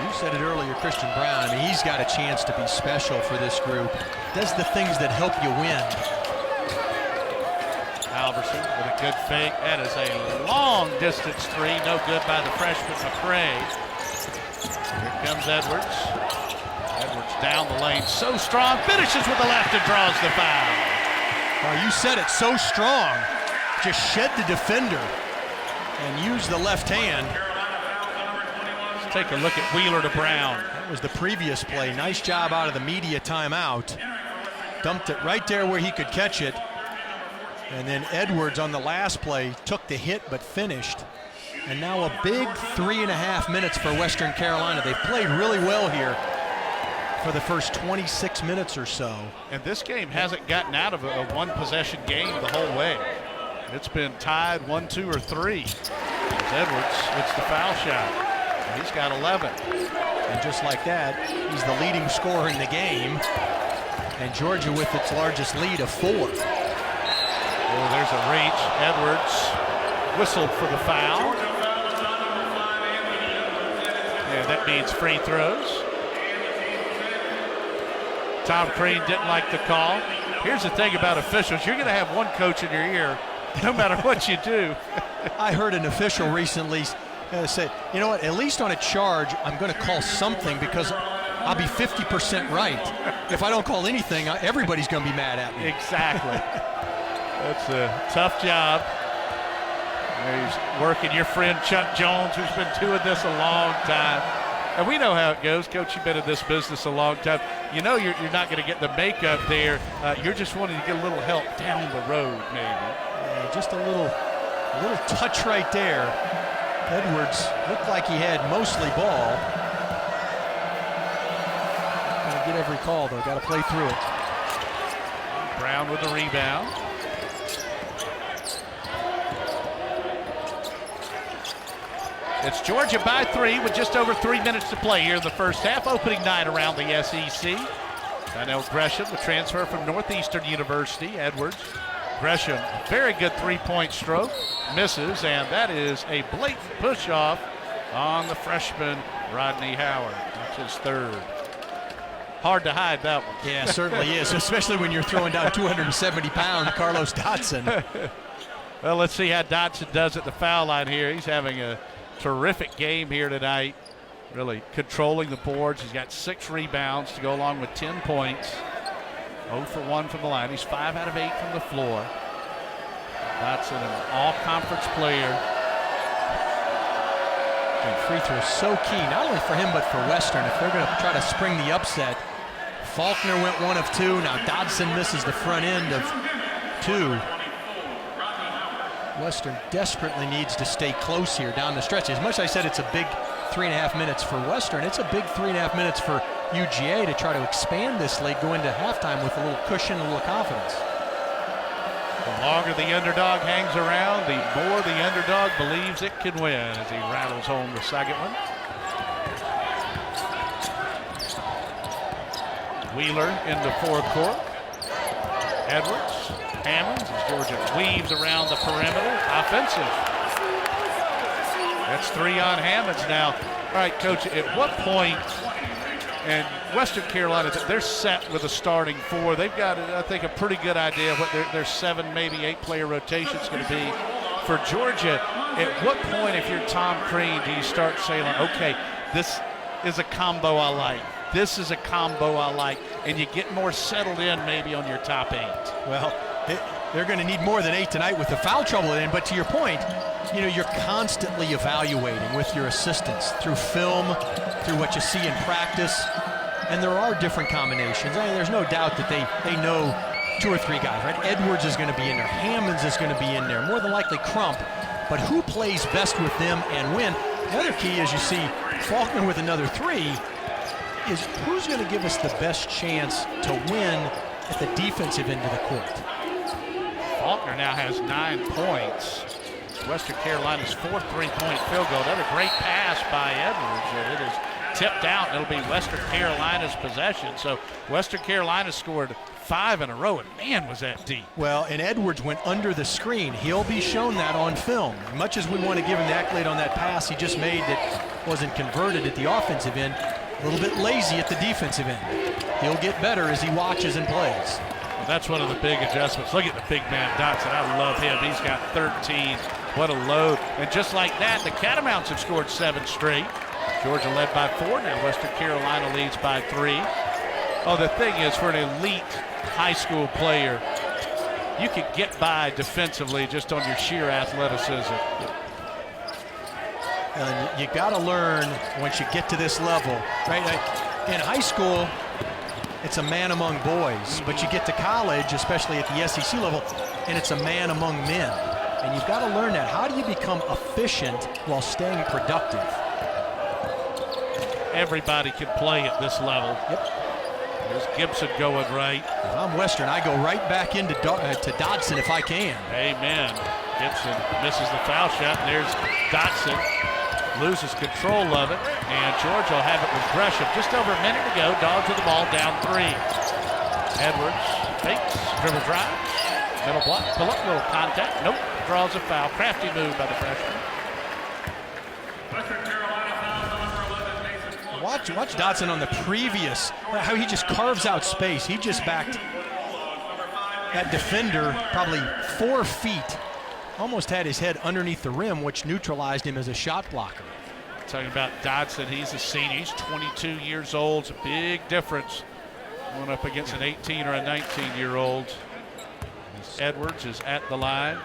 You said it earlier, Christian Brown. I mean, he's got a chance to be special for this group. Does the things that help you win. Alverson with a good fake. That is a long distance three. No good by the freshman McCray. Here comes Edwards. Edwards down the lane. So strong. Finishes with the left and draws the foul. Oh, you said it, so strong. Just shed the defender and use the left hand. Let's take a look at Wheeler to Brown. That was the previous play. Nice job out of the media timeout. Dumped it right there where he could catch it. And then Edwards on the last play took the hit but finished. And now a big 3.5 minutes for Western Carolina. They've played really well here for the first 26 minutes or so. And this game hasn't gotten out of a one-possession game the whole way. It's been tied 1, 2, or 3. As Edwards hits the foul shot. And he's got 11. And just like that, he's the leading scorer in the game. And Georgia with its largest lead of 4. Oh, there's a reach. Edwards whistled for the foul. And that means free throws. Tom Crean didn't like the call. Here's the thing about officials. You're going to have one coach in your ear no matter what you do. I heard an official recently say, you know what, at least on a charge, I'm going to call something because I'll be 50% right. If I don't call anything, everybody's going to be mad at me. Exactly. That's a tough job. He's working your friend Chuck Jones, who's been doing this a long time. And we know how it goes. Coach, you've been in this business a long time. You know you're not going to get the makeup there. You're just wanting to get a little help down the road, maybe. Just a little touch right there. Edwards looked like he had mostly ball. Gotta get every call, though. Got to play through it. Brown with the rebound. It's Georgia by 3 with just over 3 minutes to play here in the first half. Opening night around the SEC. Donnell Gresham, the transfer from Northeastern University. Edwards. Gresham, very good three-point stroke. Misses, and that is a blatant push-off on the freshman Rodney Howard. That's his third. Hard to hide that one. Yeah, certainly is, especially when you're throwing down 270-pound Carlos Dotson. Well, let's see how Dotson does at the foul line here. He's having a terrific game here tonight, really controlling the boards. He's got 6 rebounds to go along with 10 points. 0 for 1 from the line. He's 5 out of 8 from the floor. Dotson, an all-conference player. And free throw is so key, not only for him but for Western. If they're going to try to spring the upset, Faulkner went 1 of 2. Now Dotson misses the front end of 2. Western desperately needs to stay close here down the stretch. As much as I said it's a big 3.5 minutes for Western, it's a big 3.5 minutes for UGA to try to expand this lead, go into halftime with a little cushion, a little confidence. The longer the underdog hangs around, the more the underdog believes it can win as he rattles home the second one. Wheeler into forecourt. Edwards Hammonds as Georgia weaves around the perimeter. Offensive. That's 3 on Hammonds now. All right, Coach, at what point, and Western Carolina, they're set with a starting 4. They've got, I think, a pretty good idea of what their 7, maybe 8-player rotation is going to be. For Georgia, at what point, if you're Tom Crean, do you start saying, okay, this is a combo I like. This is a combo I like, and you get more settled in maybe on your top 8. Well, they're going to need more than 8 tonight with the foul trouble in. But to your point, you're constantly evaluating with your assistants through film, through what you see in practice, and there are different combinations. I mean, there's no doubt that they know 2 or 3 guys, right? Edwards is going to be in there. Hammonds is going to be in there. More than likely Crump. But who plays best with them and when? The other key is you see Faulkner with another 3 is who's going to give us the best chance to win at the defensive end of the court. Faulkner now has 9 points. Western Carolina's 4th 3-point field goal. Another great pass by Edwards, and it is tipped out. It'll be Western Carolina's possession. So Western Carolina scored 5 in a row, and man, was that deep. Well, and Edwards went under the screen. He'll be shown that on film. Much as we want to give him the accolade on that pass he just made that wasn't converted at the offensive end, a little bit lazy at the defensive end. He'll get better as he watches and plays. Well, that's one of the big adjustments. Look at the big man Dotson. I love him. He's got 13. What a load. And just like that, the Catamounts have scored 7 straight. Georgia led by 4. Now Western Carolina leads by 3. Oh, the thing is, for an elite high school player, you can get by defensively just on your sheer athleticism. And you got to learn once you get to this level, right? In high school, it's a man among boys, but you get to college, especially at the SEC level, and it's a man among men. And you've got to learn that. How do you become efficient while staying productive? Everybody can play at this level. Yep. There's Gibson going right. If I'm Western, I go right back into to Dodson if I can. Amen. Gibson misses the foul shot, and there's Dotson. Loses control of it, and Georgia will have it with Gresham. Just over a minute to go. Dogs with the ball, down 3. Edwards fakes, dribble drive, middle block, pull up, little contact. Nope, draws a foul. Crafty move by the freshman. Watch Dotson on the previous, how he just carves out space. He just backed that defender probably 4 feet. Almost had his head underneath the rim, which neutralized him as a shot blocker. Talking about Dotson, he's a senior. He's 22 years old. It's a big difference going up against an 18 or a 19-year-old. Edwards is at the line.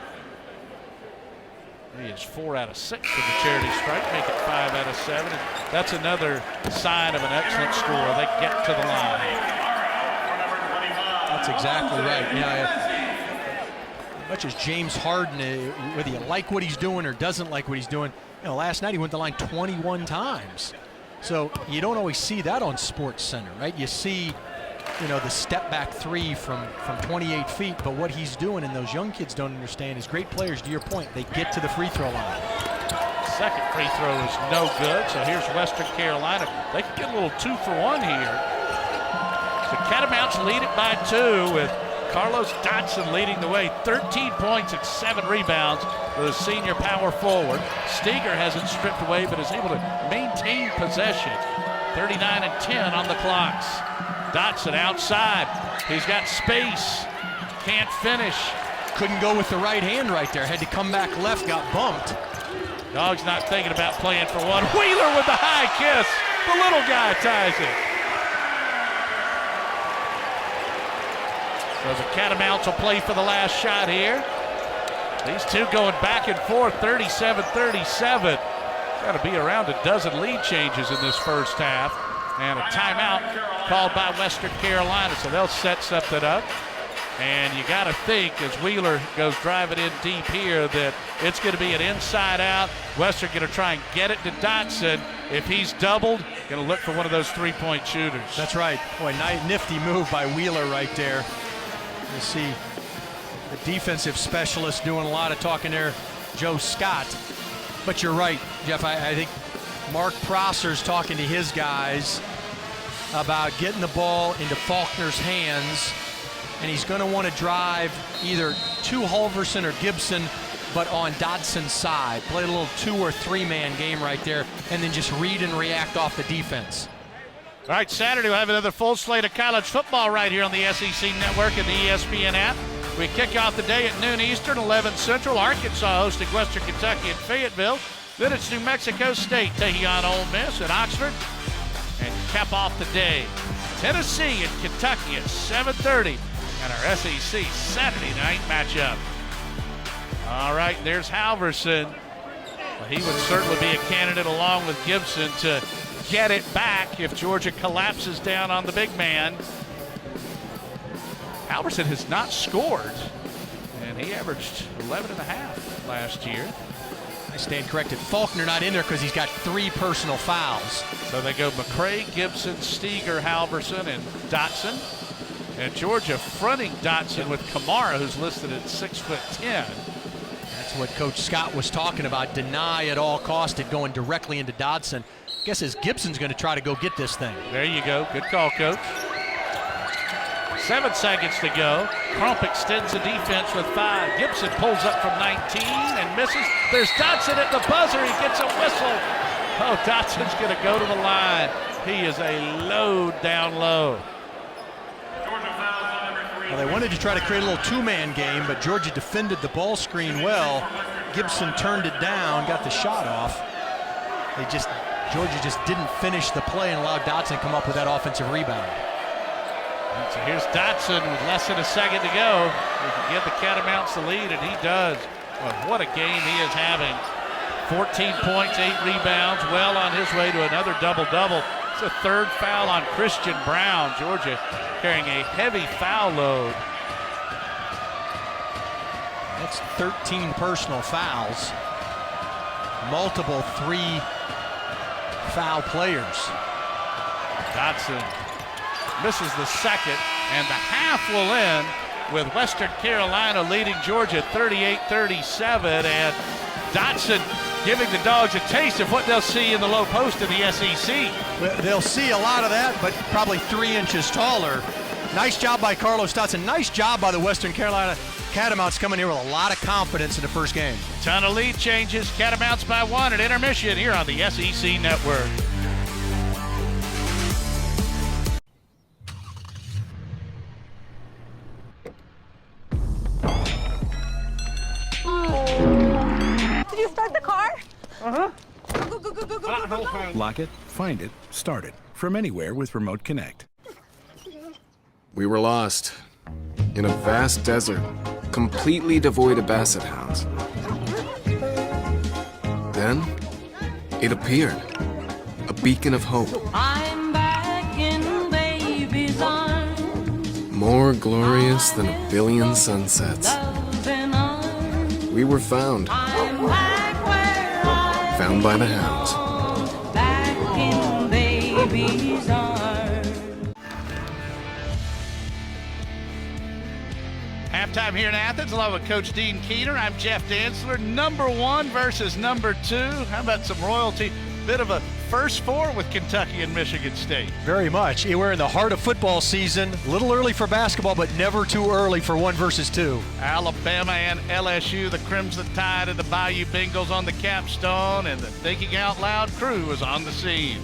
He is 4 out of 6 for the charity strike, make it 5 out of 7. And that's another sign of an excellent scorer. They get to the line. That's exactly right. Yeah. Much as James Harden, whether you like what he's doing or doesn't like what he's doing, last night he went to the line 21 times. So you don't always see that on Sports Center, right? You see, the step back 3 from 28 feet, but what he's doing and those young kids don't understand is great players, to your point, they get to the free throw line. Second free throw is no good, so here's Western Carolina. They can get a little 2-for-1 here. The Catamounts lead it by 2 with Carlos Dotson leading the way, 13 points and 7 rebounds for the senior power forward. Steger hasn't stripped away, but is able to maintain possession. 39 and 10 on the clocks. Dotson outside. He's got space. Can't finish. Couldn't go with the right hand right there. Had to come back left, got bumped. Dog's not thinking about playing for one. Wheeler with the high kiss. The little guy ties it. So the Catamounts will play for the last shot here. These two going back and forth, 37-37. Got to be around a dozen lead changes in this first half. And a timeout called by Western Carolina, so they'll set something up. And you got to think, as Wheeler goes driving in deep here, that it's going to be an inside out. Western going to try and get it to Dotson. If he's doubled, going to look for one of those three-point shooters. That's right. Boy, nifty move by Wheeler right there. You see the defensive specialist doing a lot of talking there, Joe Scott. But you're right, Jeff. I think Mark Prosser's talking to his guys about getting the ball into Faulkner's hands and he's going to want to drive either to Halverson or Gibson, but on Dodson's side. Play a little 2 or 3-man game right there, and then just read and react off the defense. All right, Saturday we'll have another full slate of college football right here on the SEC Network and the ESPN app. We kick off the day at noon Eastern, 11 Central. Arkansas hosting Western Kentucky in Fayetteville. Then it's New Mexico State taking on Ole Miss at Oxford. And cap off the day, Tennessee and Kentucky at 7:30 and our SEC Saturday night matchup. All right, there's Halverson. Well, he would certainly be a candidate along with Gibson to get it back if Georgia collapses down on the big man. Halverson has not scored, and he averaged 11.5 last year. I stand corrected. Faulkner not in there because he's got 3 personal fouls. So they go McCray, Gibson, Steger, Halverson, and Dotson. And Georgia fronting Dotson with Kamara, who's listed at 6'10". That's what Coach Scott was talking about. Deny at all costs it going directly into Dodson. Guess as Gibson's going to try to go get this thing. There you go. Good call, Coach. 7 seconds to go. Crump extends the defense with 5. Gibson pulls up from 19 and misses. There's Dotson at the buzzer. He gets a whistle. Oh, Dotson's going to go to the line. He is a load down low. Well, they wanted to try to create a little 2-man game, but Georgia defended the ball screen well. Gibson turned it down, got the shot off. Georgia just didn't finish the play and allowed Dotson to come up with that offensive rebound. And so here's Dotson with less than a second to go. He can give the Catamounts the lead, and he does. Well, what a game he is having. 14 points, 8 rebounds, well on his way to another double-double. It's a 3rd foul on Christian Brown. Georgia carrying a heavy foul load. That's 13 personal fouls. Multiple 3-foul players. Dotson misses the second, and the half will end with Western Carolina leading Georgia 38-37, and Dotson giving the Dogs a taste of what they'll see in the low post in the SEC. They'll see a lot of that, but probably 3 inches taller. Nice job by Carlos Dotson. Nice job by the Western Carolina Catamounts coming here with a lot of confidence in the first game. Ton of lead changes. Catamounts by 1 at intermission here on the SEC Network. Did you start the car? Uh-huh. Go, go, go, go, go, go, go, go. Lock it, find it, start it. From anywhere with Remote Connect. We were lost in a vast desert, completely devoid of basset hounds. Then it appeared, a beacon of hope. I'm back in baby's arms. More glorious than a billion sunsets. Loving arms. We were found, I'm back where I found by the hounds. belong. Back in baby's arms. Halftime here in Athens, along with Coach Dean Keener. I'm Jeff Dantzler. Number 1 versus number 2. How about some royalty? Bit of a first 4 with Kentucky and Michigan State. Very much. We're in the heart of football season. A little early for basketball, but never too early for 1 versus 2. Alabama and LSU, the Crimson Tide and the Bayou Bengals on the capstone, and the Thinking Out Loud crew is on the scene.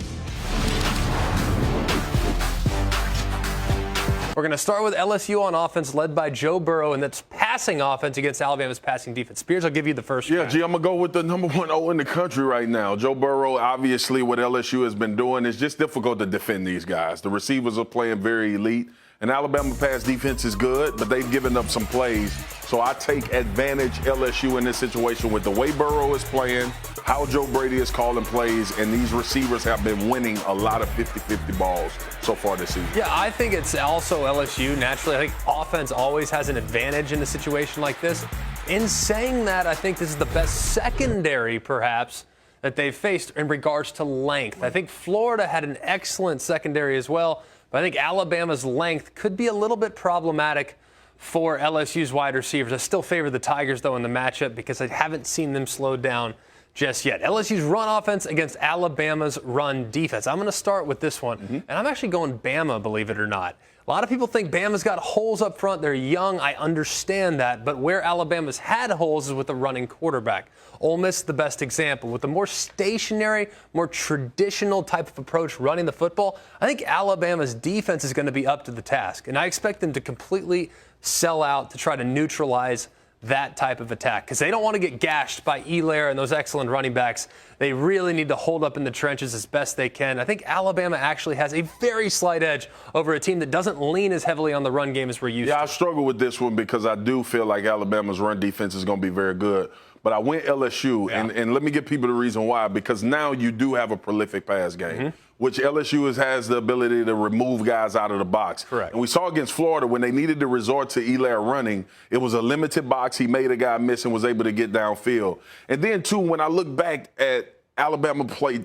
We're going to start with LSU on offense, led by Joe Burrow, and that's passing offense against Alabama's passing defense. Spears, I'll give you the first Yeah, try. G, I'm going to go with the number 1 O in the country right now. Joe Burrow, obviously, what LSU has been doing, it's just difficult to defend these guys. The receivers are playing very elite, and Alabama pass defense is good, but they've given up some plays. So I take advantage LSU in this situation with the way Burrow is playing, how Joe Brady is calling plays, and these receivers have been winning a lot of 50-50 balls so far this season. Yeah, I think it's also LSU. Naturally, I think offense always has an advantage in a situation like this. In saying that, I think this is the best secondary, perhaps, that they've faced in regards to length. I think Florida had an excellent secondary as well, but I think Alabama's length could be a little bit problematic for LSU's wide receivers. I still favor the Tigers, though, in the matchup because I haven't seen them slowed down just yet. LSU's run offense against Alabama's run defense. I'm going to start with this one, and I'm actually going Bama, believe it or not. A lot of people think Bama's got holes up front. They're young. I understand that. But where Alabama's had holes is with a running quarterback. Ole Miss is the best example. With a more stationary, more traditional type of approach running the football, I think Alabama's defense is going to be up to the task. And I expect them to completely sell out to try to neutralize that type of attack because they don't want to get gashed by Elair and those excellent running backs. They really need to hold up in the trenches as best they can. I think Alabama actually has a very slight edge over a team that doesn't lean as heavily on the run game as we're used to. Yeah, I struggle with this one because I do feel like Alabama's run defense is going to be very good. But I went LSU, and let me give people the reason why, because now you do have a prolific pass game, which LSU has the ability to remove guys out of the box. Correct. And we saw against Florida when they needed to resort to Elair running, it was a limited box. He made a guy miss and was able to get downfield. And then, too, when I look back at Alabama play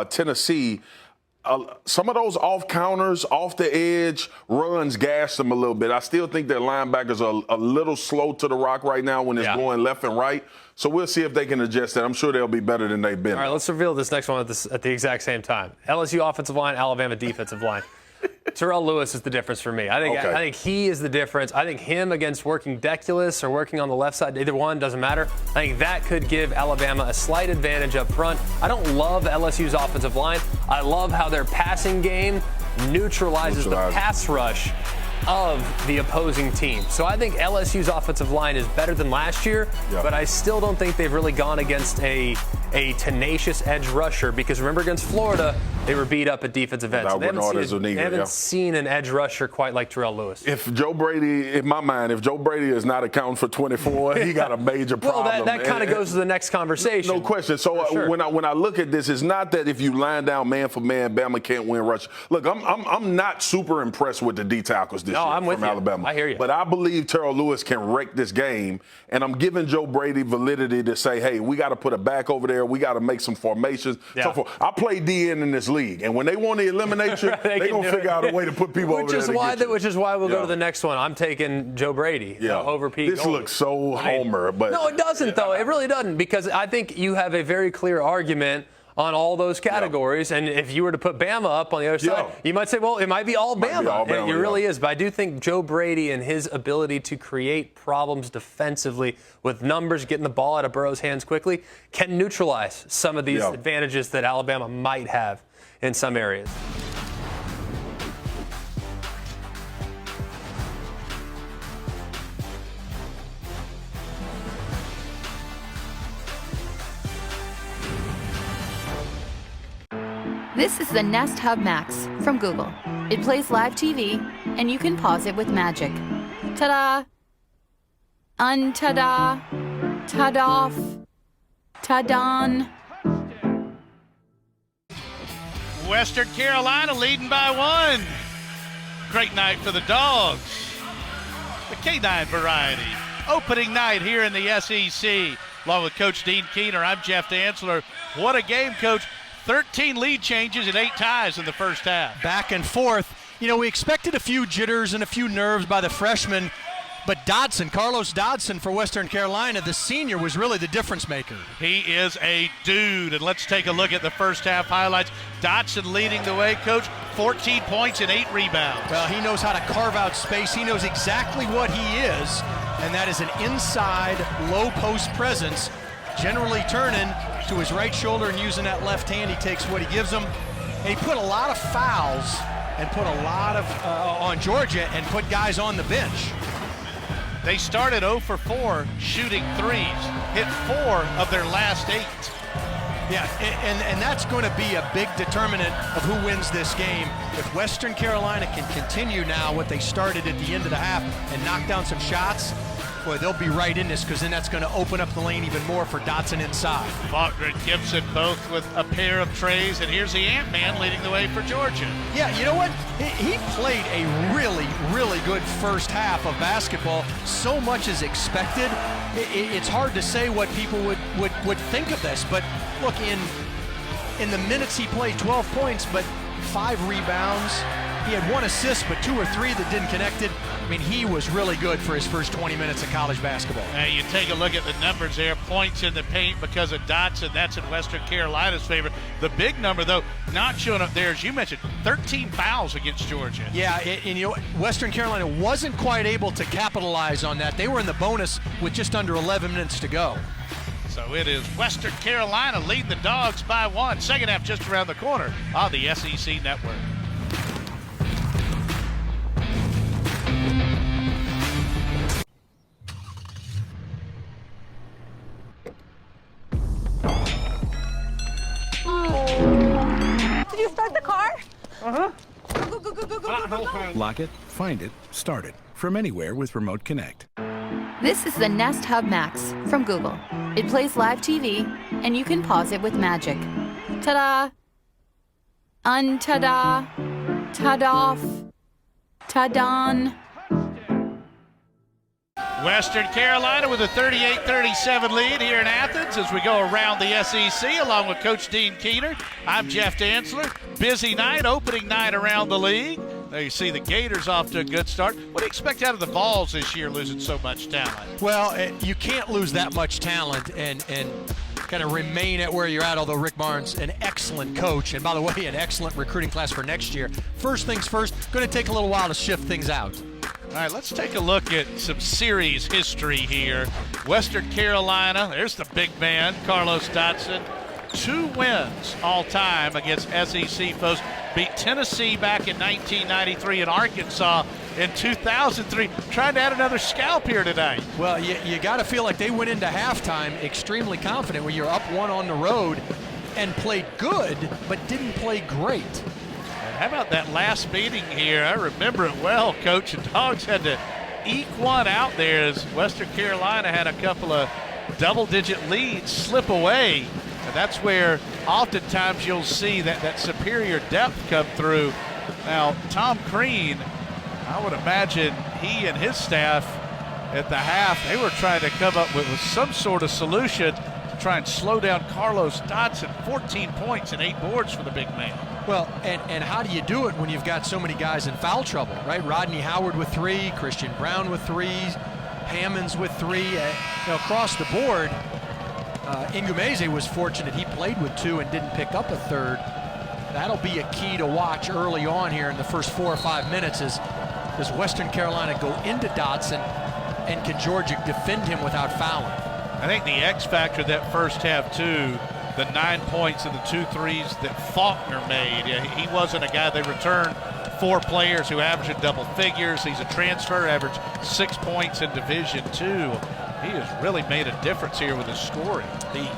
Tennessee, some of those off counters, off the edge runs gas them a little bit. I still think their linebackers are a little slow to the rock right now when it's going left and right. So we'll see if they can adjust that. I'm sure they'll be better than they've been. All right, let's reveal this next one at the exact same time. LSU offensive line, Alabama defensive line. Terrell Lewis is the difference for me. I think he is the difference. I think him against working Deculus or working on the left side, either one, doesn't matter. I think that could give Alabama a slight advantage up front. I don't love LSU's offensive line. I love how their passing game neutralizes the pass rush of the opposing team. So I think LSU's offensive line is better than last year, but I still don't think they've really gone against a tenacious edge rusher because remember against Florida, they were beat up at defensive ends. So they haven't seen an edge rusher quite like Terrell Lewis. If Joe Brady, in my mind, if Joe Brady is not accounting for 24, he got a major problem. Well, that kind of goes to the next conversation. No question. So when I look at this, it's not that if you line down man for man, Bama can't win rush. Look, I'm not super impressed with the D tackles this year from Alabama. I hear you. But I believe Terrell Lewis can wreck this game, and I'm giving Joe Brady validity to say, hey, we got to put a back over there. We got to make some formations. So forth. I play DN in this league, and when they want to eliminate you, they're going to figure out a way to put people over there. Which is why we'll go to the next one. I'm taking Joe Brady over Pete. This looks so homer. But no, it doesn't, though. It really doesn't, because I think you have a very clear argument on all those categories. And if you were to put Bama up on the other side, you might say, well, it might be all Bama. It really is. But I do think Joe Brady and his ability to create problems defensively with numbers, getting the ball out of Burrow's hands quickly, can neutralize some of these advantages that Alabama might have in some areas. This is the Nest Hub Max from Google. It plays live TV, and you can pause it with magic. Ta-da! Un-ta-da! Ta-doff! Ta-don! Western Carolina leading by 1. Great night for the Dogs. The K9 variety. Opening night here in the SEC. Along with Coach Dean Keener, I'm Jeff Dantzler. What a game, Coach. 13 lead changes and 8 ties in the first half. Back and forth. You know, we expected a few jitters and a few nerves by the freshman, but Carlos Dodson for Western Carolina, the senior, was really the difference maker. He is a dude, and let's take a look at the first half highlights. Dodson leading the way, Coach, 14 points and 8 rebounds. Well, he knows how to carve out space. He knows exactly what he is, and that is an inside low post presence, generally turning to his right shoulder and using that left hand. He takes what he gives him, and he put a lot of fouls and put a lot of on Georgia and put guys on the bench. They started 0 for 4 shooting threes, hit 4 of their last 8. Yeah, and that's going to be a big determinant of who wins this game. If Western Carolina can continue now what they started at the end of the half and knock down some shots, boy, they'll be right in this, because then that's going to open up the lane even more for Dotson inside. Faulkner and Gibson both with a pair of trays, and here's the Ant-Man leading the way for Georgia. Yeah, you know what? He played a really, really good first half of basketball. So much is expected. It's hard to say what people would think of this, but look, in the minutes he played, 12 points, but 5 rebounds, He had 1 assist, but 2 or 3 that didn't connect it. I mean, he was really good for his first 20 minutes of college basketball. Now you take a look at the numbers there. Points in the paint because of Dotson. That's in Western Carolina's favor. The big number, though, not showing up there, as you mentioned, 13 fouls against Georgia. Yeah, and you know, Western Carolina wasn't quite able to capitalize on that. They were in the bonus with just under 11 minutes to go. So it is Western Carolina leading the Dogs by 1. Second half just around the corner on the SEC Network. Did you start the car? Uh-huh. Go, go, go, go, go, go, go. Lock it, find it, start it from anywhere with Remote Connect. This is the Nest Hub Max from Google. It plays live TV, and you can pause it with magic. Ta-da! Un-ta-da! Ta-doff! Ta-don! Western Carolina with a 38-37 lead here in Athens as we go around the SEC along with Coach Dean Keener. I'm Jeff Dantzler. Busy night, opening night around the league. There you see the Gators off to a good start. What do you expect out of the Vols this year, losing so much talent? Well, you can't lose that much talent and kind of remain at where you're at, although Rick Barnes, an excellent coach, and by the way, an excellent recruiting class for next year. First things first, going to take a little while to shift things out. All right, let's take a look at some series history here. Western Carolina, there's the big man, Carlos Dotson. 2 wins all time against SEC foes. Beat Tennessee back in 1993 and Arkansas in 2003. Trying to add another scalp here tonight. Well, you got to feel like they went into halftime extremely confident when you're up 1 on the road and played good, but didn't play great. And how about that last meeting here? I remember it well, Coach. The Dogs had to eke one out there as Western Carolina had a couple of double-digit leads slip away. And that's where oftentimes you'll see that superior depth come through. Now, Tom Crean, I would imagine he and his staff at the half, they were trying to come up with some sort of solution to try and slow down Carlos Dotson. 14 points and 8 boards for the big man. Well, and how do you do it when you've got so many guys in foul trouble, right? Rodney Howard with 3, Christian Brown with 3, Hammonds with 3. Across the board, Ingumeze was fortunate. He played with 2 and didn't pick up a 3rd. That'll be a key to watch early on here in the first 4 or 5 minutes. Does Western Carolina go into Dotson, and can Georgia defend him without fouling? I think the X factor that first half too, the 9 points and the 2 threes that Faulkner made. He wasn't a guy. They returned 4 players who averaged double figures. He's a transfer, averaged 6 points in Division II. He has really made a difference here with his scoring.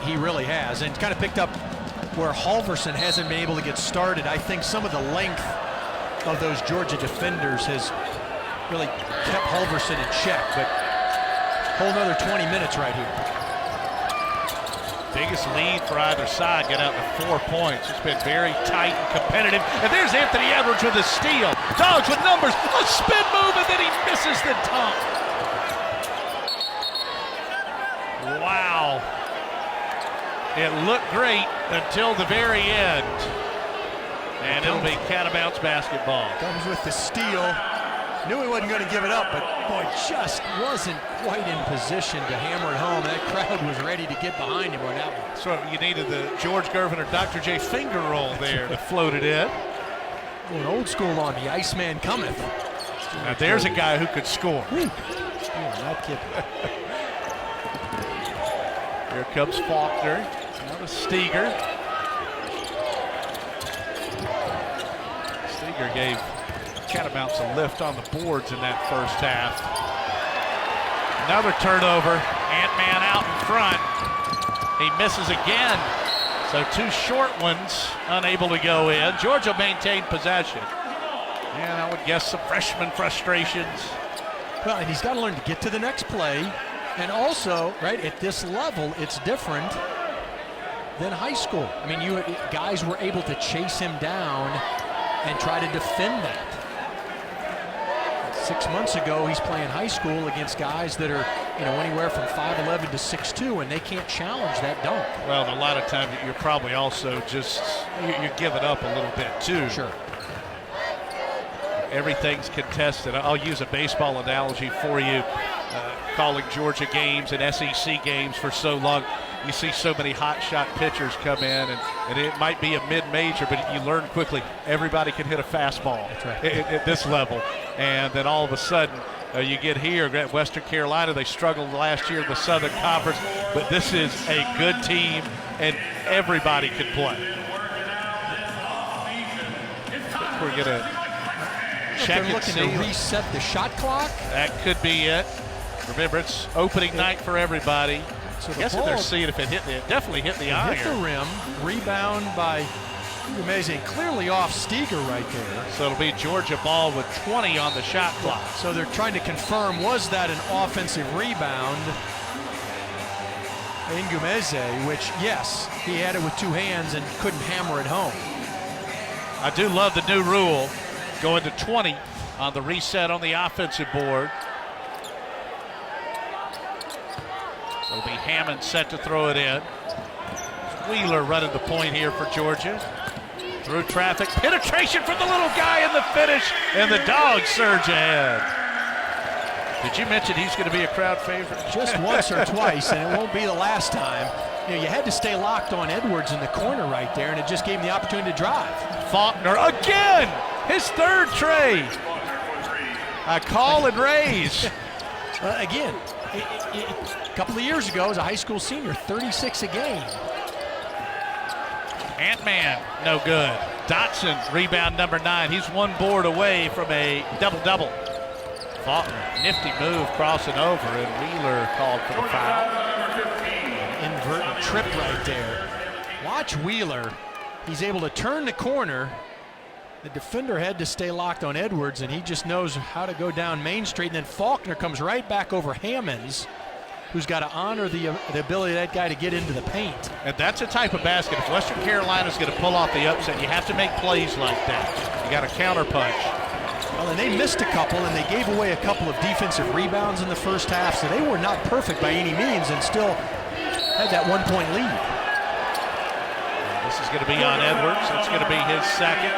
He really has, and kind of picked up where Halverson hasn't been able to get started. I think some of the length of those Georgia defenders has really kept Halverson in check, but whole another 20 minutes right here. Biggest lead for either side, got out to 4 points. It's been very tight and competitive. And there's Anthony Edwards with a steal. Dogs with numbers, a spin move, and then he misses the dunk. Wow. It looked great until the very end. And it'll be Catamounts basketball. Comes with the steal. Knew he wasn't going to give it up, but boy, just wasn't quite in position to hammer it home. That crowd was ready to get behind him on that one. So you needed the George Gervin or Dr. J finger roll there to float it in. Going old school on the Iceman cometh. Now there's a guy who could score. Not kidding. Here comes Faulkner. Now to Steger. Steger gave Catamounts a lift on the boards in that first half. Another turnover. Ant-Man out in front. He misses again. So 2 short ones unable to go in. Georgia maintained possession. And I would guess some freshman frustrations. Well, and he's got to learn to get to the next play. And also, right, at this level, it's different than high school. I mean, guys were able to chase him down and try to defend that. 6 months ago, he's playing high school against guys that are, anywhere from 5'11" to 6'2", and they can't challenge that dunk. Well, a lot of times you're probably also just, you give it up a little bit too. Sure. everything's contested. I'll use a baseball analogy for you. Calling Georgia games and SEC games for so long, you see so many hot shot pitchers come in, and it might be a mid-major, but you learn quickly everybody can hit a fastball. That's right. at this level. And then all of a sudden, you get here at Western Carolina. They struggled last year in the Southern Conference, but this is a good team, and everybody can play. We're going to check They're looking to reset the shot clock. That could be it. Remember, it's opening night for everybody. So I guess if they're seeing if it definitely hit the iron. Hit the rim, rebound by Amazing, clearly off Steger right there. So it'll be Georgia ball with 20 on the shot clock. So they're trying to confirm, was that an offensive rebound? Ngumeze, which, yes, he had it with two hands and couldn't hammer it home. I do love the new rule, going to 20 on the reset on the offensive board. It'll be Hammond set to throw it in. Wheeler running the point here for Georgia. Through traffic, penetration from the little guy in the finish, and the Dogs surge ahead. Did you mention he's going to be a crowd favorite? Just once or twice, and it won't be the last time. You know, you had to stay locked on Edwards in the corner right there, and it just gave him the opportunity to drive. Faulkner again, his third tray. A call and raise. Again, a couple of years ago, as a high school senior, 36 a game. Ant-Man, no good. Dotson, rebound number 9. He's one board away from a double-double. Faulkner, nifty move, crossing over, and Wheeler called for the foul. Inverted trip right there. Watch Wheeler. He's able to turn the corner. The defender had to stay locked on Edwards, and he just knows how to go down Main Street. And then Faulkner comes right back over Hammonds, who's got to honor the ability of that guy to get into the paint. And that's a type of basket. If Western Carolina's going to pull off the upset, you have to make plays like that. You got to counter punch. Well, and they missed a couple, and they gave away a couple of defensive rebounds in the first half, so they were not perfect by any means and still had that 1-point lead. This is going to be on Edwards. It's going to be his second.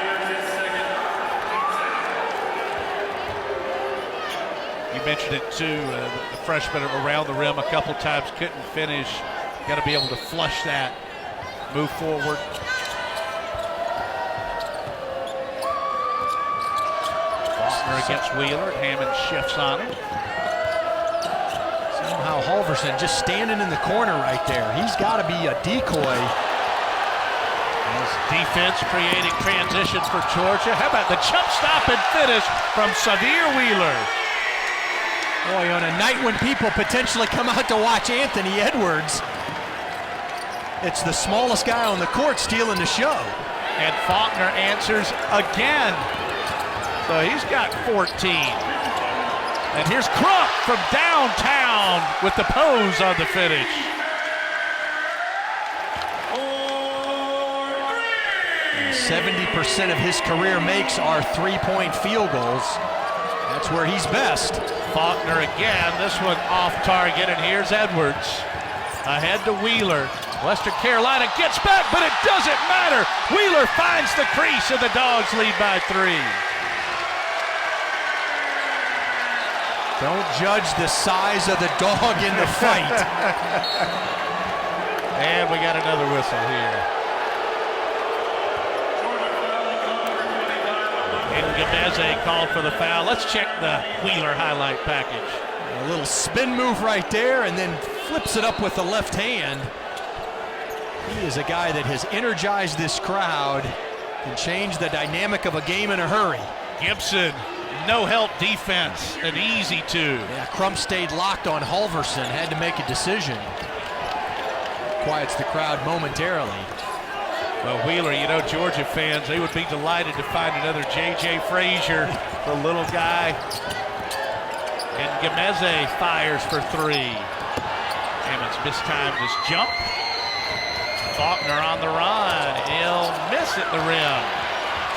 You mentioned it too, the freshman around the rim a couple times, couldn't finish. Got to be able to flush that, move forward. Faulkner against Wheeler. Hammond shifts on him. Somehow Halverson just standing in the corner right there. He's got to be a decoy. This defense creating transitions for Georgia. How about the jump stop and finish from Xavier Wheeler? Boy, on a night when people potentially come out to watch Anthony Edwards, it's the smallest guy on the court stealing the show. And Faulkner answers again. So he's got 14. And here's Crump from downtown with the pose on the finish. And 70% of his career makes are three-point field goals. That's where he's best. Faulkner again, this one off target, and here's Edwards. Ahead to Wheeler. Western Carolina gets back, but it doesn't matter. Wheeler finds the crease, and the Dogs lead by 3. Don't judge the size of the dog in the fight. And we got another whistle here. Ngumeze called for the foul. Let's check the Wheeler highlight package. A little spin move right there, and then flips it up with the left hand. He is a guy that has energized this crowd and changed the dynamic of a game in a hurry. Gibson, no help defense, an easy 2. Yeah, Crump stayed locked on Halverson, had to make a decision. Quiets the crowd momentarily. Well, Wheeler, you know, Georgia fans, they would be delighted to find another J.J. Frazier, the little guy. And Ngumeze fires for 3. Hammond's mistimed his jump. Faulkner on the run. He'll miss at the rim.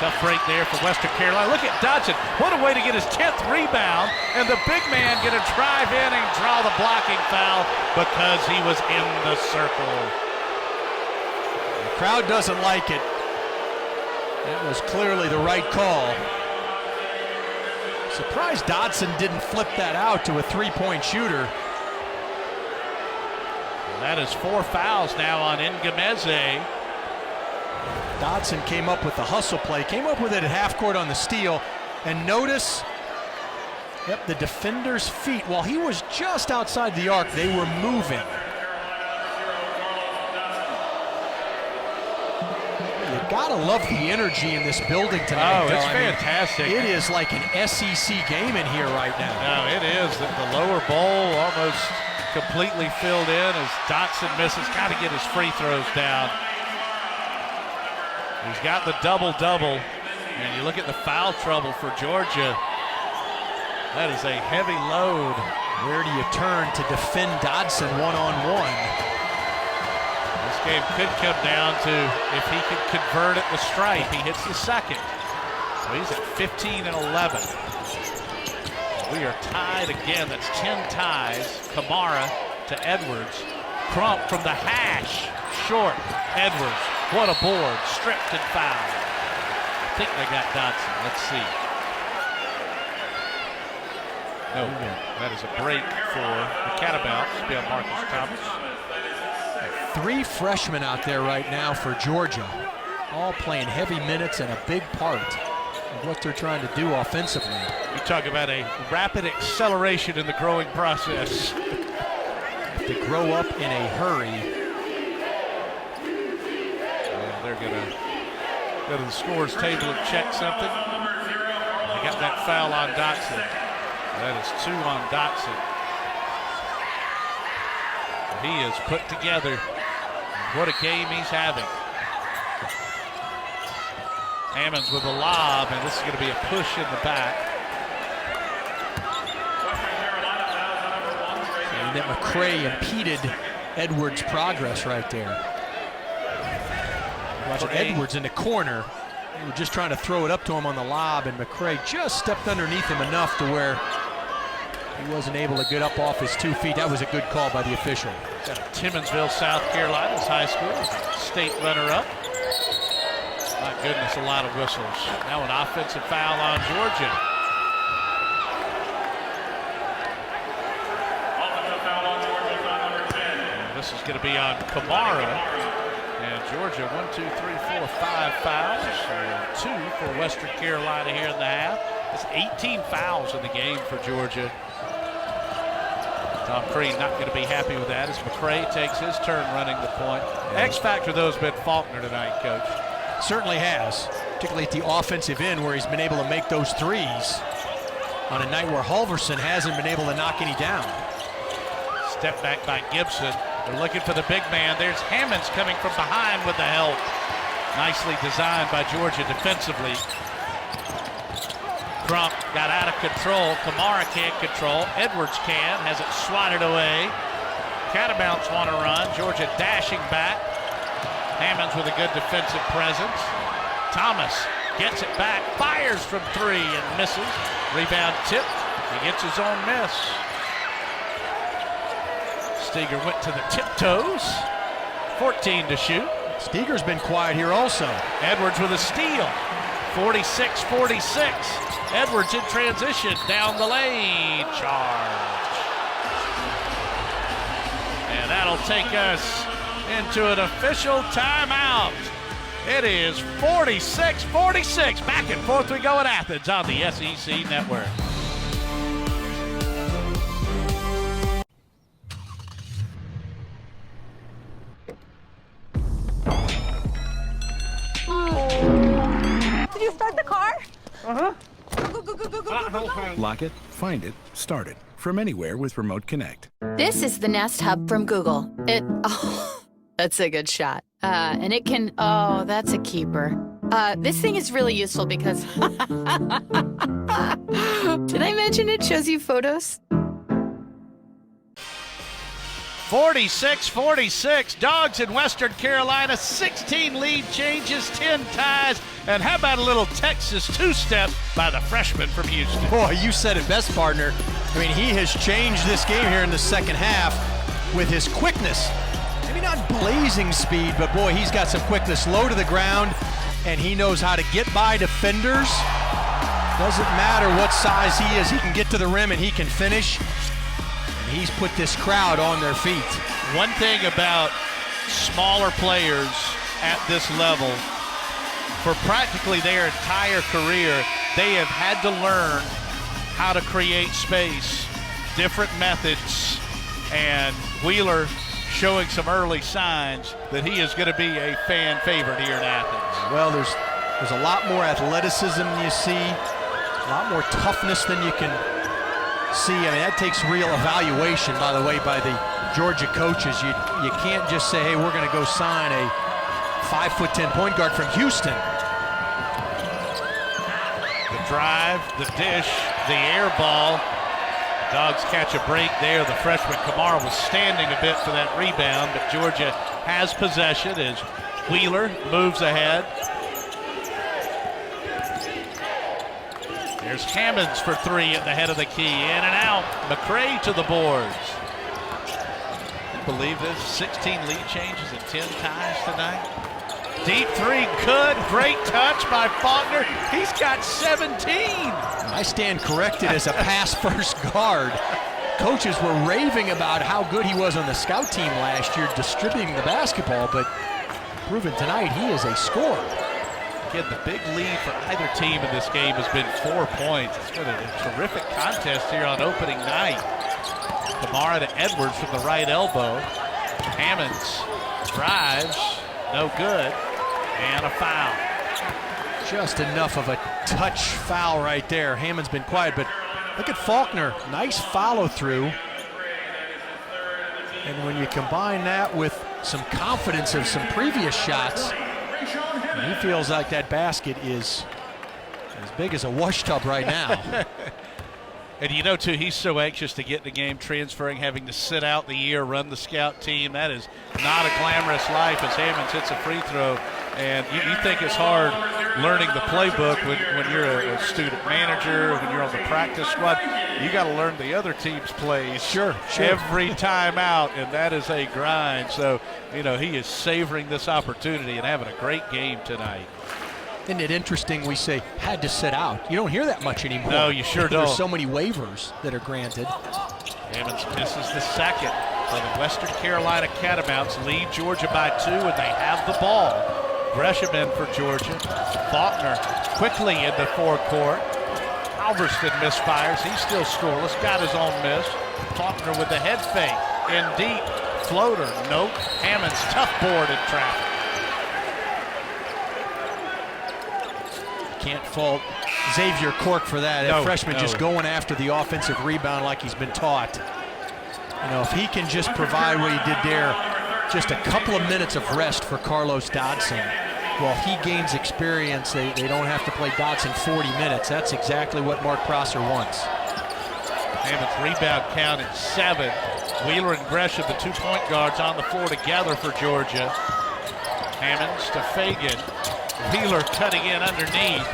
Tough break there for Western Carolina. Look at Dotson. What a way to get his 10th rebound. And the big man going to drive in and draw the blocking foul because he was in the circle. The crowd doesn't like it. That was clearly the right call. Surprised Dodson didn't flip that out to a three-point shooter. That is 4 fouls now on Ngameze. Dodson came up with the hustle play, came up with it at half court on the steal, and notice, the defender's feet, while he was just outside the arc, they were moving. You gotta love the energy in this building tonight. Oh, it's fantastic. It is like an SEC game in here right now. No, it is. The lower bowl almost completely filled in as Dotson misses. Got to get his free throws down. He's got the double-double. And you look at the foul trouble for Georgia. That is a heavy load. Where do you turn to defend Dodson one-on-one? This game could come down to if he could convert at the stripe. He hits the second. So he's at 15 and 11. We are tied again. That's 10 ties. Kamara to Edwards. Crump from the hash. Short. Edwards. What a board. Stripped and fouled. I think they got Dodson. Let's see. No, that is a break for the Catamounts. It's been Marcus Thomas. 3 freshmen out there right now for Georgia, all playing heavy minutes and a big part of what they're trying to do offensively. You talk about a rapid acceleration in the growing process. To grow up in a hurry. Well, they're going to go to the scores table and check something. They got that foul on Dotson. That is 2 on Dotson. He is put together. What a game he's having. Hammonds with a lob, and this is going to be a push in the back. And that McCray impeded Edwards' progress right there. Watching Edwards in the corner. They were just trying to throw it up to him on the lob, and McCray just stepped underneath him enough to where he wasn't able to get up off his 2 feet. That was a good call by the official. Timmonsville, South Carolina's high school, state runner-up. My goodness, a lot of whistles. Now an offensive foul on Georgia. And this is going to be on Kamara. And Georgia, 1, 2, 3, 4, 5 fouls. 2 for Western Carolina here in the half. It's 18 fouls in the game for Georgia. Tom Crean not going to be happy with that as McCray takes his turn running the point. X factor, though, has been Faulkner tonight, Coach. Certainly has, particularly at the offensive end where he's been able to make those threes on a night where Halverson hasn't been able to knock any down. Step back by Gibson. They're looking for the big man. There's Hammonds coming from behind with the help. Nicely designed by Georgia defensively. Crump got out of control. Kamara can't control. Edwards can. Has it swatted away. Catamounts want to run. Georgia dashing back. Hammonds with a good defensive presence. Thomas gets it back. Fires from 3 and misses. Rebound tipped. He gets his own miss. Steger went to the tiptoes. 14 to shoot. Steger's been quiet here also. Edwards with a steal. 46-46. Edwards in transition down the lane. Charge. And that'll take us into an official timeout. It is 46-46. Back and forth we go at Athens on the SEC Network. Did you start the car? Uh-huh. Go, go, go, go, go, go, go. Lock it, find it, start it. From anywhere with Remote Connect. This is the Nest Hub from Google. That's a good shot. And it can, that's a keeper. This thing is really useful because, did I mention it shows you photos? 46-46, Dogs in Western Carolina, 16 lead changes, 10 ties, and how about a little Texas two-step by the freshman from Houston? Boy, you said it best, partner. I mean, he has changed this game here in the second half with his quickness. Maybe not blazing speed, but boy, he's got some quickness low to the ground, and he knows how to get by defenders Doesn't matter what size he is, he can get to the rim and he can finish. And he's put this crowd on their feet. One thing about smaller players at this level, for practically their entire career, they have had to learn how to create space, different methods, and Wheeler showing some early signs that he is going to be a fan favorite here in Athens. Well, there's a lot more athleticism you see, a lot more toughness than you can see. I mean, that takes real evaluation, by the way, by the Georgia coaches. You can't just say, hey, we're going to go sign a 5'10" point guard from Houston. The drive, the dish, the air ball. Dogs catch a break there. The freshman Kamara was standing a bit for that rebound, but Georgia has possession as Wheeler moves ahead. There's Hammonds for three at the head of the key. In and out. McCray to the boards. Believe this, 16 lead changes and 10 ties tonight. Deep three, good, great touch by Faulkner. He's got 17. I stand corrected as a pass-first guard. Coaches were raving about how good he was on the scout team last year distributing the basketball, but proven tonight he is a scorer. Again, the big lead for either team in this game has been 4 points. It's been a terrific contest here on opening night. Kamara to Edwards from the right elbow. Hammonds drives, no good, and a foul. Just enough of a touch foul right there. Hammond's been quiet, but look at Faulkner. Nice follow through. And when you combine that with some confidence of some previous shots, he feels like that basket is as big as a wash tub right now. And you know, too, he's so anxious to get in the game, transferring, having to sit out the year, run the scout team. That is not a glamorous life as Hammonds hits a free throw. And you think it's hard learning the playbook when you're a student manager, when you're on the practice squad. You got to learn the other team's plays every time out, and that is a grind. So, you know, he is savoring this opportunity and having a great game tonight. Isn't it interesting we say had to sit out? You don't hear that much anymore. No, you sure don't. There's so many waivers that are granted. Hammonds misses the second. So the Western Carolina Catamounts lead Georgia by 2, and they have the ball. Gresham in for Georgia. Faulkner quickly in the forecourt. Halverson misfires. He's still scoreless. Got his own miss. Faulkner with the head fake. In deep. Floater. Nope. Hammonds tough board in traffic. Can't fault Xavier Cork for that. That freshman just going after the offensive rebound like he's been taught. You know, if he can just provide what he did there, just a couple of minutes of rest for Carlos Dodson. While he gains experience, they don't have to play Dodson 40 minutes. That's exactly what Mark Prosser wants. Hammonds rebound count at 7. Wheeler and Gresham, the 2-point guards, on the floor together for Georgia. Hammonds to Fagan. Wheeler cutting in underneath.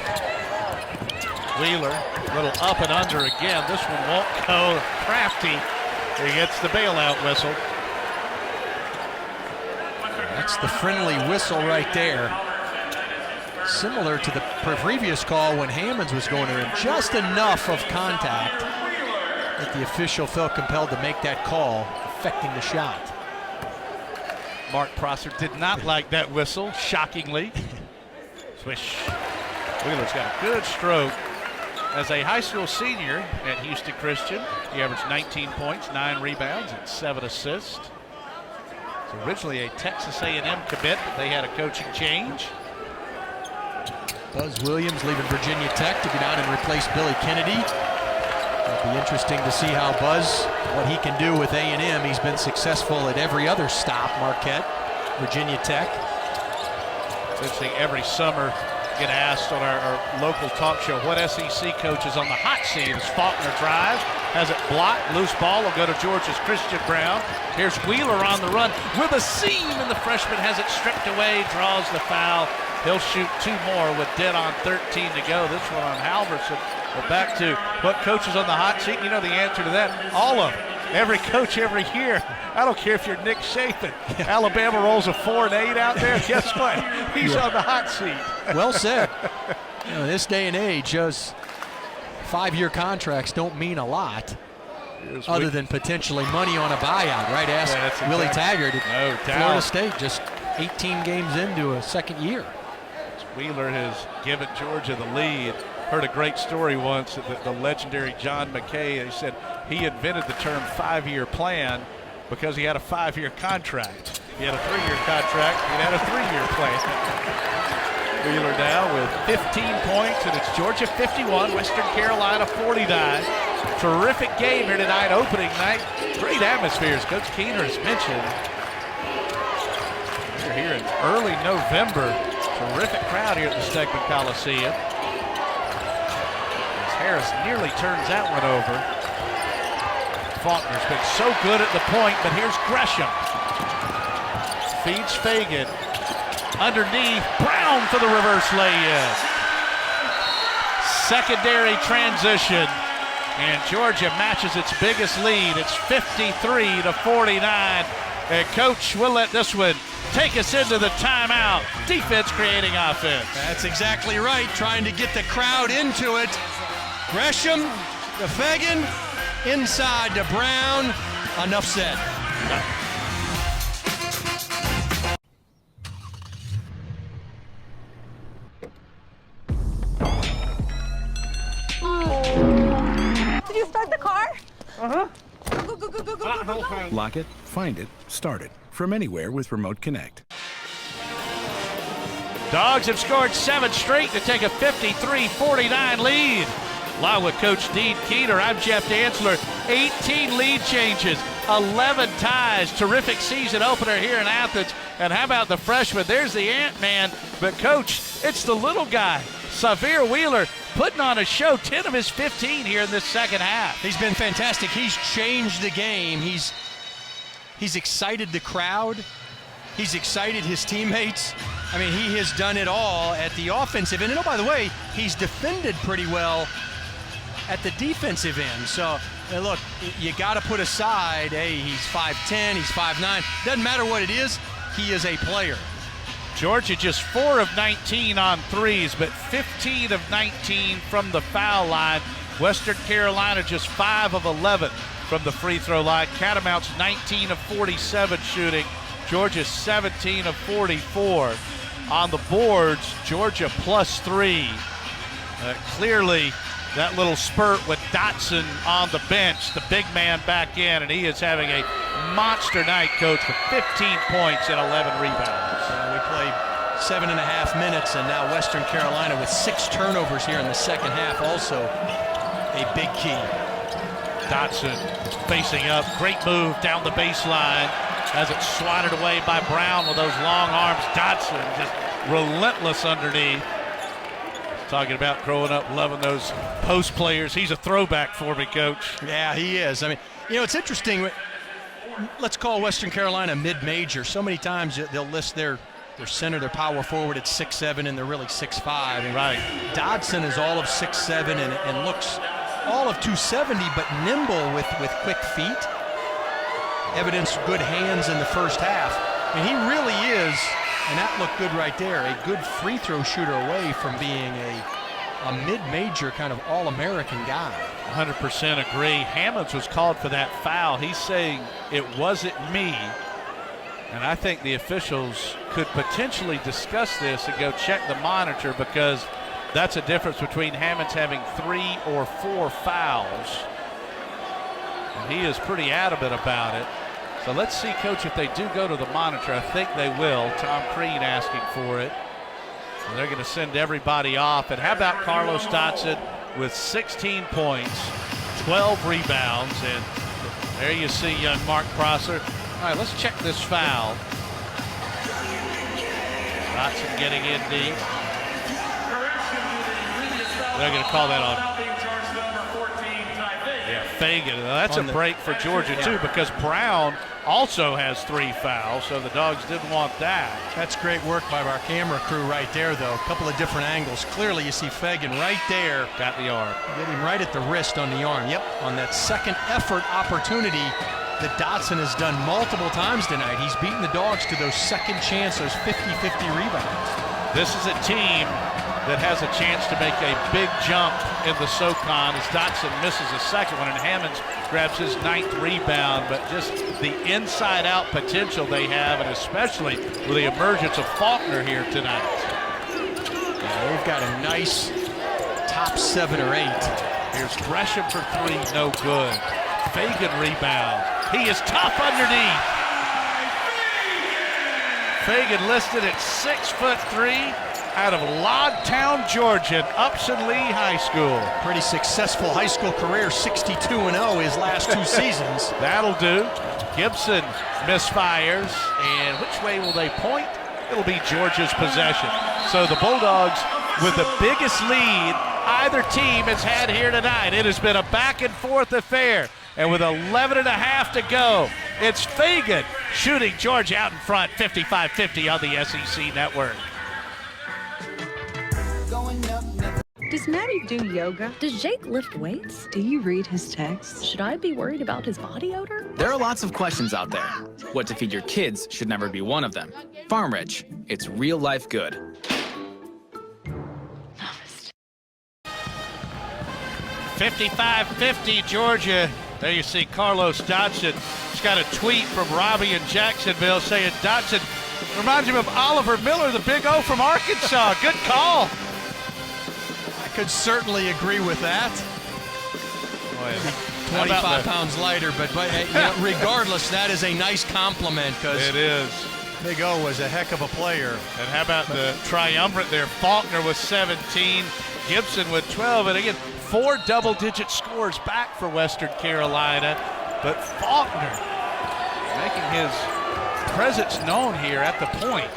Wheeler, a little up and under again. This one won't go. Crafty. He gets the bailout whistle. That's the friendly whistle right there. Similar to the previous call when Hammonds was going to him. Just enough of contact that the official felt compelled to make that call, affecting the shot. Mark Prosser did not like that whistle, shockingly. Swish. Wheeler's got a good stroke. As a high school senior at Houston Christian, he averaged 19 points, 9 rebounds, and 7 assists. He's originally a Texas A&M commit, but they had a coaching change. Buzz Williams leaving Virginia Tech to go down and replace Billy Kennedy. It'll be interesting to see how Buzz, what he can do with A&M. He's been successful at every other stop, Marquette, Virginia Tech. It's interesting, every summer get asked on our local talk show what SEC coach is on the hot seat as Faulkner drives, has it blocked, loose ball will go to Georgia's Christian Brown. Here's Wheeler on the run with a seam, and the freshman has it stripped away, draws the foul. He'll shoot 2 more with dead on 13 to go. This one on Halverson. Well, back to what coach is on the hot seat. You know the answer to that. All of them. Every coach every year. I don't care if you're Nick Saban. Alabama rolls a 4 and 8 out there. Guess what? He's on the hot seat. Well said. You know, this day and age, 5-year contracts don't mean a lot other than potentially money on a buyout, right? Ask Willie Taggart at Florida State, just 18 games into a second year. Wheeler has given Georgia the lead. Heard a great story once that the legendary John McKay, he said he invented the term 5-year plan because he had a 5-year contract. He had a 3-year contract, he had a 3-year plan. Wheeler now with 15 points, and it's Georgia 51, Western Carolina 49. Terrific game here tonight, opening night. Great atmosphere, as Coach Keener has mentioned. We're here in early November. Terrific crowd here at the Stegman Coliseum. As Harris nearly turns that one over. Faulkner's been so good at the point, but here's Gresham. Feeds Fagan. Underneath, Brown for the reverse lay-in. Secondary transition, and Georgia matches its biggest lead. It's 53-49, and Coach will let this one take us into the timeout. Defense creating offense. That's exactly right, trying to get the crowd into it. Gresham to Fagan, inside to Brown. Enough said. Did you start the car? Uh-huh. Go, go, go, go, go, go, go. Lock it, find it, start it. From anywhere with Remote Connect. Dogs have scored 7 straight to take a 53-49 lead. Along with Coach Dean Keener, I'm Jeff Dantzler. 18 lead changes, 11 ties. Terrific season opener here in Athens. And how about the freshman? There's the Ant-Man. But, Coach, it's the little guy, Sahvir Wheeler, putting on a show. 10 of his 15 here in this second half. He's been fantastic. He's changed the game. He's excited the crowd. He's excited his teammates. I mean, he has done it all at the offensive end. And, oh, by the way, he's defended pretty well at the defensive end. So, look, you got to put aside, hey, he's 5'10", he's 5'9". Doesn't matter what it is, he is a player. Georgia just 4 of 19 on threes, but 15 of 19 from the foul line. Western Carolina just 5 of 11 from the free throw line. Catamounts 19 of 47 shooting. Georgia 17 of 44. On the boards, Georgia +3. Clearly, that little spurt with Dotson on the bench, the big man back in, and he is having a monster night, Coach, with 15 points and 11 rebounds. We played 7.5 minutes, and now Western Carolina with 6 turnovers here in the second half, also a big key. Dotson facing up, great move down the baseline, has it swatted away by Brown with those long arms. Dotson just relentless underneath. Talking about growing up loving those post players. He's a throwback for me, Coach. Yeah, he is. I mean, you know, it's interesting. Let's call Western Carolina mid-major. So many times they'll list their center, their power forward at 6'7", and they're really 6'5". And right. Dotson is all of 6'7" and looks all of 270, but nimble with quick feet. Evidenced good hands in the first half. I mean, he really is, and that looked good right there, a good free throw shooter away from being a mid-major kind of all-American guy. 100% agree. Hammonds was called for that foul. He's saying it wasn't me. And I think the officials could potentially discuss this and go check the monitor, because that's a difference between Hammonds having 3 or 4 fouls. And he is pretty adamant about it. So let's see, Coach, if they do go to the monitor. I think they will. Tom Crean asking for it. So they're going to send everybody off. And how about Carlos Dotson with 16 points, 12 rebounds, and there you see young Mark Prosser. All right, let's check this foul. Dotson getting in deep. They're going to call that on. Yeah, Fagan. That's a break for Georgia, too, because Brown also has 3 fouls, so the Dogs didn't want that. That's great work by our camera crew right there, though. A couple of different angles. Clearly, you see Fagan right there. Got the arm. Get him right at the wrist on the arm. Yep, on that second effort opportunity that Dotson has done multiple times tonight. He's beaten the Dogs to those second chance, those 50-50 rebounds. This is a team that has a chance to make a big jump in the SoCon as Dotson misses a second one and Hammonds grabs his 9th rebound. But just the inside-out potential they have, and especially with the emergence of Faulkner here tonight. Yeah, they've got a nice top 7 or 8. Here's Gresham for 3, no good. Fagan rebound. He is tough underneath. Fagan listed at 6'3", out of Logtown, Georgia, Upson Lee High School. Pretty successful high school career, 62-0 his last 2 seasons. That'll do. Gibson misfires, and which way will they point? It'll be Georgia's possession. So the Bulldogs with the biggest lead either team has had here tonight. It has been a back-and-forth affair. And with 11 and a half to go, it's Fagan shooting Georgia out in front, 55-50 on the SEC Network. Does Maddie do yoga? Does Jake lift weights? Do you read his texts? Should I be worried about his body odor? There are lots of questions out there. What to feed your kids should never be one of them. Farm Rich, it's real life good. 55-50 Georgia. There you see Carlos Dotson. He's got a tweet from Robbie in Jacksonville saying Dotson reminds him of Oliver Miller, the Big O from Arkansas. Good call. I could certainly agree with that. 25 pounds lighter, but you know, regardless, that is a nice compliment because it is. Big O was a heck of a player. And how about the triumvirate there? Faulkner with 17, Gibson with 12, and again, 4 double-digit scores back for Western Carolina, but Faulkner making his presence known here at the point.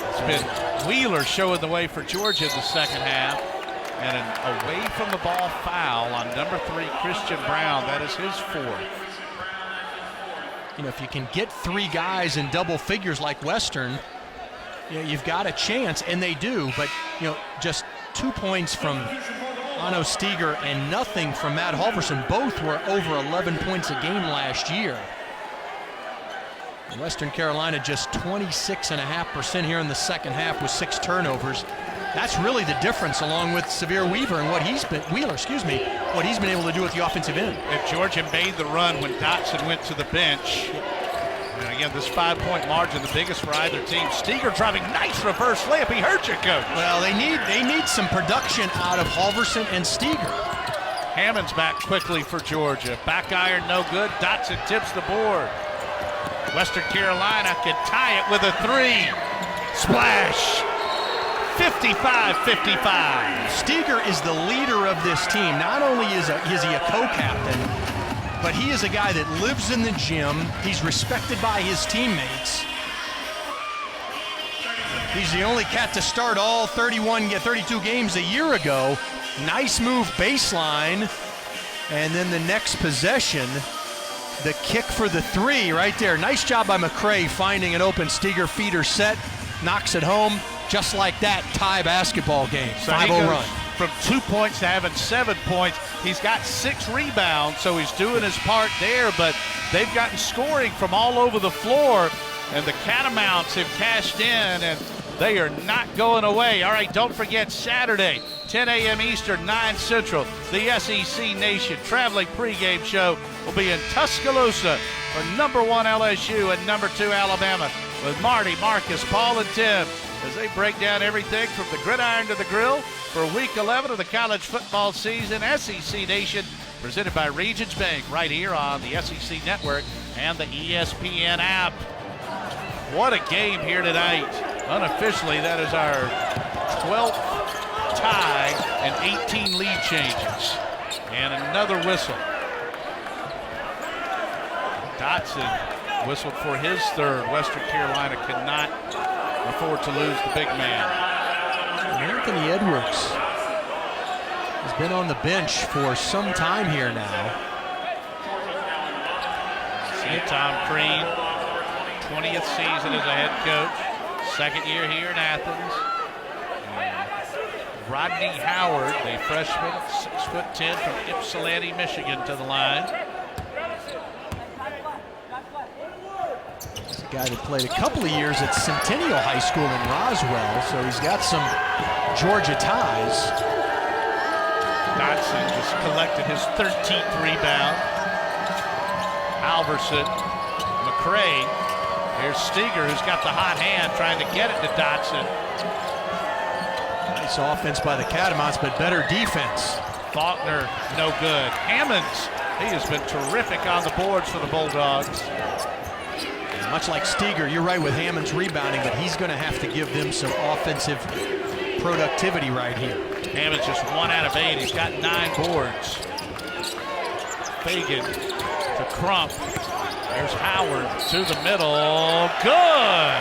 It's been Wheeler showing the way for Georgia in the second half, and an away from the ball foul on number 3, Christian Brown. That is his 4th. You know, if you can get 3 guys in double figures like Western, you know, you've got a chance, and they do, but you know, just 2 points from Ano Steger and nothing from Matt Halverson. Both were over 11 points a game last year. Western Carolina just 26.5% here in the second half with 6 turnovers. That's really the difference, along with Severe Weaver and what he's been what he's been able to do at the offensive end. If Georgia made the run when Dotson went to the bench, and again, this 5-point margin, the biggest for either team. Steger driving, nice reverse layup. He hurt you, Coach. Well, they need some production out of Halverson and Steger. Hammonds back quickly for Georgia. Back iron, no good. Dotson tips the board. Western Carolina can tie it with a 3. Splash. 55-55. Steger is the leader of this team. Not only is he a co-captain, but he is a guy that lives in the gym. He's respected by his teammates. He's the only cat to start all 32 games a year ago. Nice move baseline. And then the next possession, the kick for the 3 right there. Nice job by McCray finding an open Steger feeder set. Knocks it home. Just like that, tie basketball game. So 5-0 run. From 2 points to having 7 points. He's got 6 rebounds, so he's doing his part there, but they've gotten scoring from all over the floor, and the Catamounts have cashed in, and they are not going away. All right, don't forget Saturday, 10 a.m. Eastern, 9 Central, the SEC Nation traveling pregame show will be in Tuscaloosa for number 1 LSU and number 2 Alabama with Marty, Marcus, Paul, and Tim as they break down everything from the gridiron to the grill for Week 11 of the college football season. SEC Nation presented by Regions Bank right here on the SEC Network and the ESPN app. What a game here tonight. Unofficially, that is our 12th tie and 18 lead changes. And another whistle. Dotson whistled for his 3rd. Western Carolina cannot afford to lose the big man. Anthony Edwards has been on the bench for some time here now. See Tom Crean, 20th season as a head coach, 2nd year here in Athens. And Rodney Howard, the freshman, 6'10" from Ypsilanti, Michigan, to the line. guy that played a couple of years at Centennial High School in Roswell, so he's got some Georgia ties. Dotson just collected his 13th rebound. Halverson, McCray. Here's Steger, who's got the hot hand, trying to get it to Dotson. Nice offense by the Catamounts, but better defense. Faulkner, no good. Hammonds, he has been terrific on the boards for the Bulldogs. And much like Steger, you're right with Hammonds rebounding, but he's going to have to give them some offensive productivity right here. Hammonds just 1 out of 8. He's got 9 boards. Fagan to Crump. There's Howard to the middle. Good!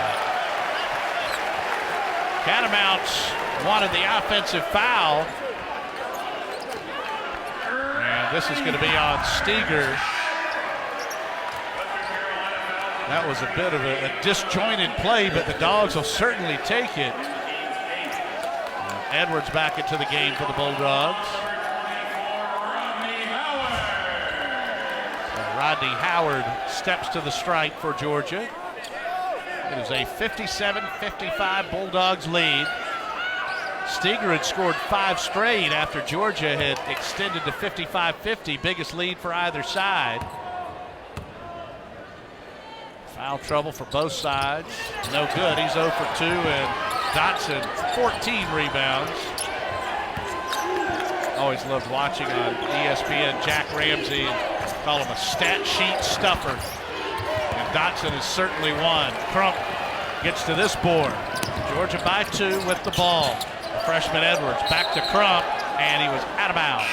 Catamounts wanted the offensive foul. And this is going to be on Steger. That was a bit of a disjointed play, but the Dogs will certainly take it. Edwards back into the game for the Bulldogs. So Rodney Howard steps to the strike for Georgia. It is a 57-55 Bulldogs lead. Steger had scored 5 straight after Georgia had extended to 55-50, biggest lead for either side. Foul trouble for both sides. No good. He's 0 for 2, and Dotson 14 rebounds. Always loved watching on ESPN Jack Ramsey, and call him a stat sheet stuffer. And Dotson is certainly one. Crump gets to this board. Georgia by 2 with the ball. The freshman Edwards back to Crump, and he was out of bounds.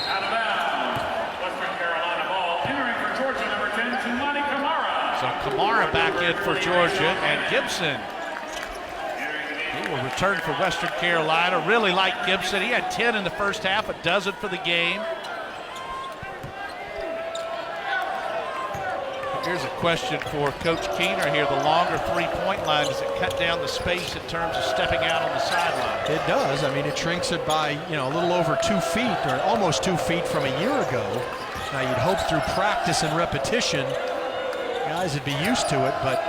Out of bounds. Western Carolina ball. Entering for Georgia, number 10, Tumani Kamara. So Kamara back in for Georgia, and Gibson. He will return for Western Carolina. Really like Gibson. He had 10 in the first half, a dozen for the game. Here's a question for Coach Keener here. The longer three-point line, does it cut down the space in terms of stepping out on the sideline? It does. I mean, it shrinks it by, a little over 2 feet, or almost 2 feet from a year ago. Now, you'd hope through practice and repetition, guys would be used to it, but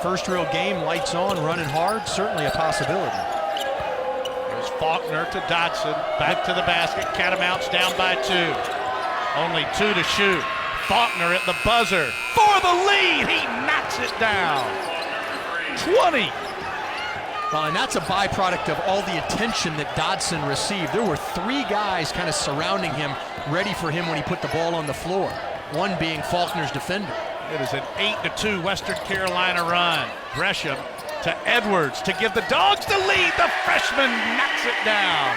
first real game, lights on, running hard, certainly a possibility. There's Faulkner to Dotson, back to the basket. Catamounts down by 2. Only 2 to shoot. Faulkner at the buzzer for the lead. He knocks it down. 20. Well, and that's a byproduct of all the attention that Dotson received. There were 3 guys kind of surrounding him, ready for him when he put the ball on the floor. One being Faulkner's defender. It is an 8-2 Western Carolina run. Gresham to Edwards to give the Dogs the lead. The freshman knocks it down.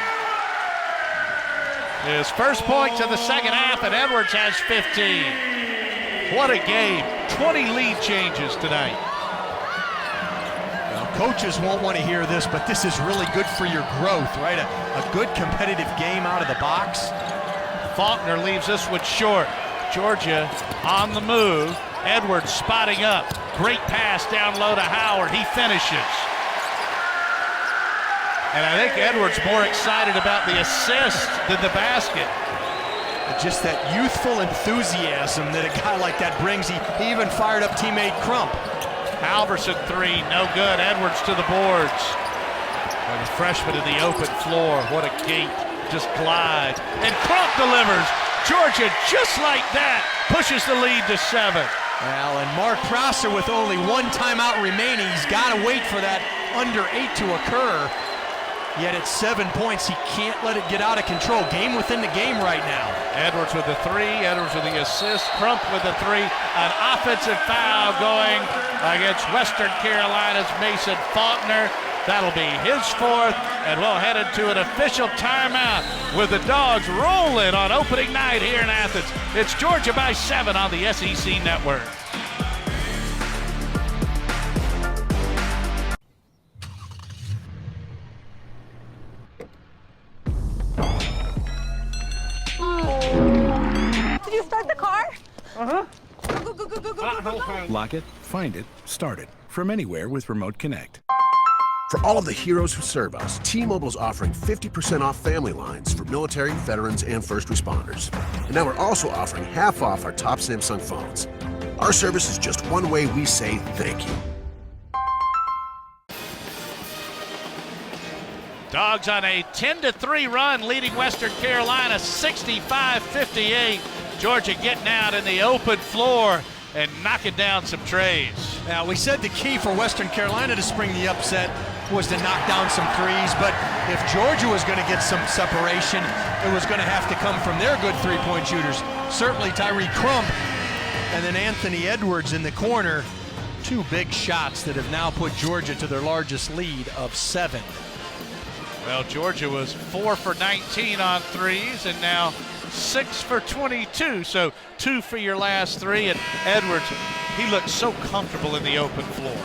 His first point to the second half, and Edwards has 15. What a game. 20 lead changes tonight. Well, coaches won't want to hear this, but this is really good for your growth, right? A good competitive game out of the box. Faulkner leaves this one short. Georgia on the move. Edwards spotting up. Great pass down low to Howard. He finishes. And I think Edwards more excited about the assist than the basket. Just that youthful enthusiasm that a guy like that brings. He even fired up teammate Crump. Halverson 3, no good. Edwards to the boards. And the freshman in the open floor. What a gate. Just glides. And Crump delivers. Georgia, just like that, pushes the lead to 7. Well, and Mark Prosser with only 1 timeout remaining. He's got to wait for that under 8 to occur. Yet at 7 points, he can't let it get out of control. Game within the game right now. Edwards with the 3, Edwards with the assist, Crump with the 3. An offensive foul going against Western Carolina's Mason Faulkner. That'll be his 4th, and we'll head into an official timeout with the Dogs rolling on opening night here in Athens. It's Georgia by 7 on the SEC Network. Did you start the car? Uh-huh. Go, go, go, go, go, go, go. Lock it, find it, start it. From anywhere with Remote Connect. For all of the heroes who serve us, T-Mobile is offering 50% off family lines for military, veterans, and first responders. And now we're also offering half off our top Samsung phones. Our service is just one way we say thank you. Dogs on a 10-3 run, leading Western Carolina 65-58. Georgia getting out in the open floor and knocking down some trays. Now, we said the key for Western Carolina to spring the upset was to knock down some threes, but if Georgia was going to get some separation, it was going to have to come from their good three-point shooters. Certainly Tyree Crump and then Anthony Edwards in the corner. Two big shots that have now put Georgia to their largest lead of 7. Well, Georgia was 4 for 19 on threes and now 6 for 22. So 2 for your last 3. And Edwards, he looks so comfortable in the open floor.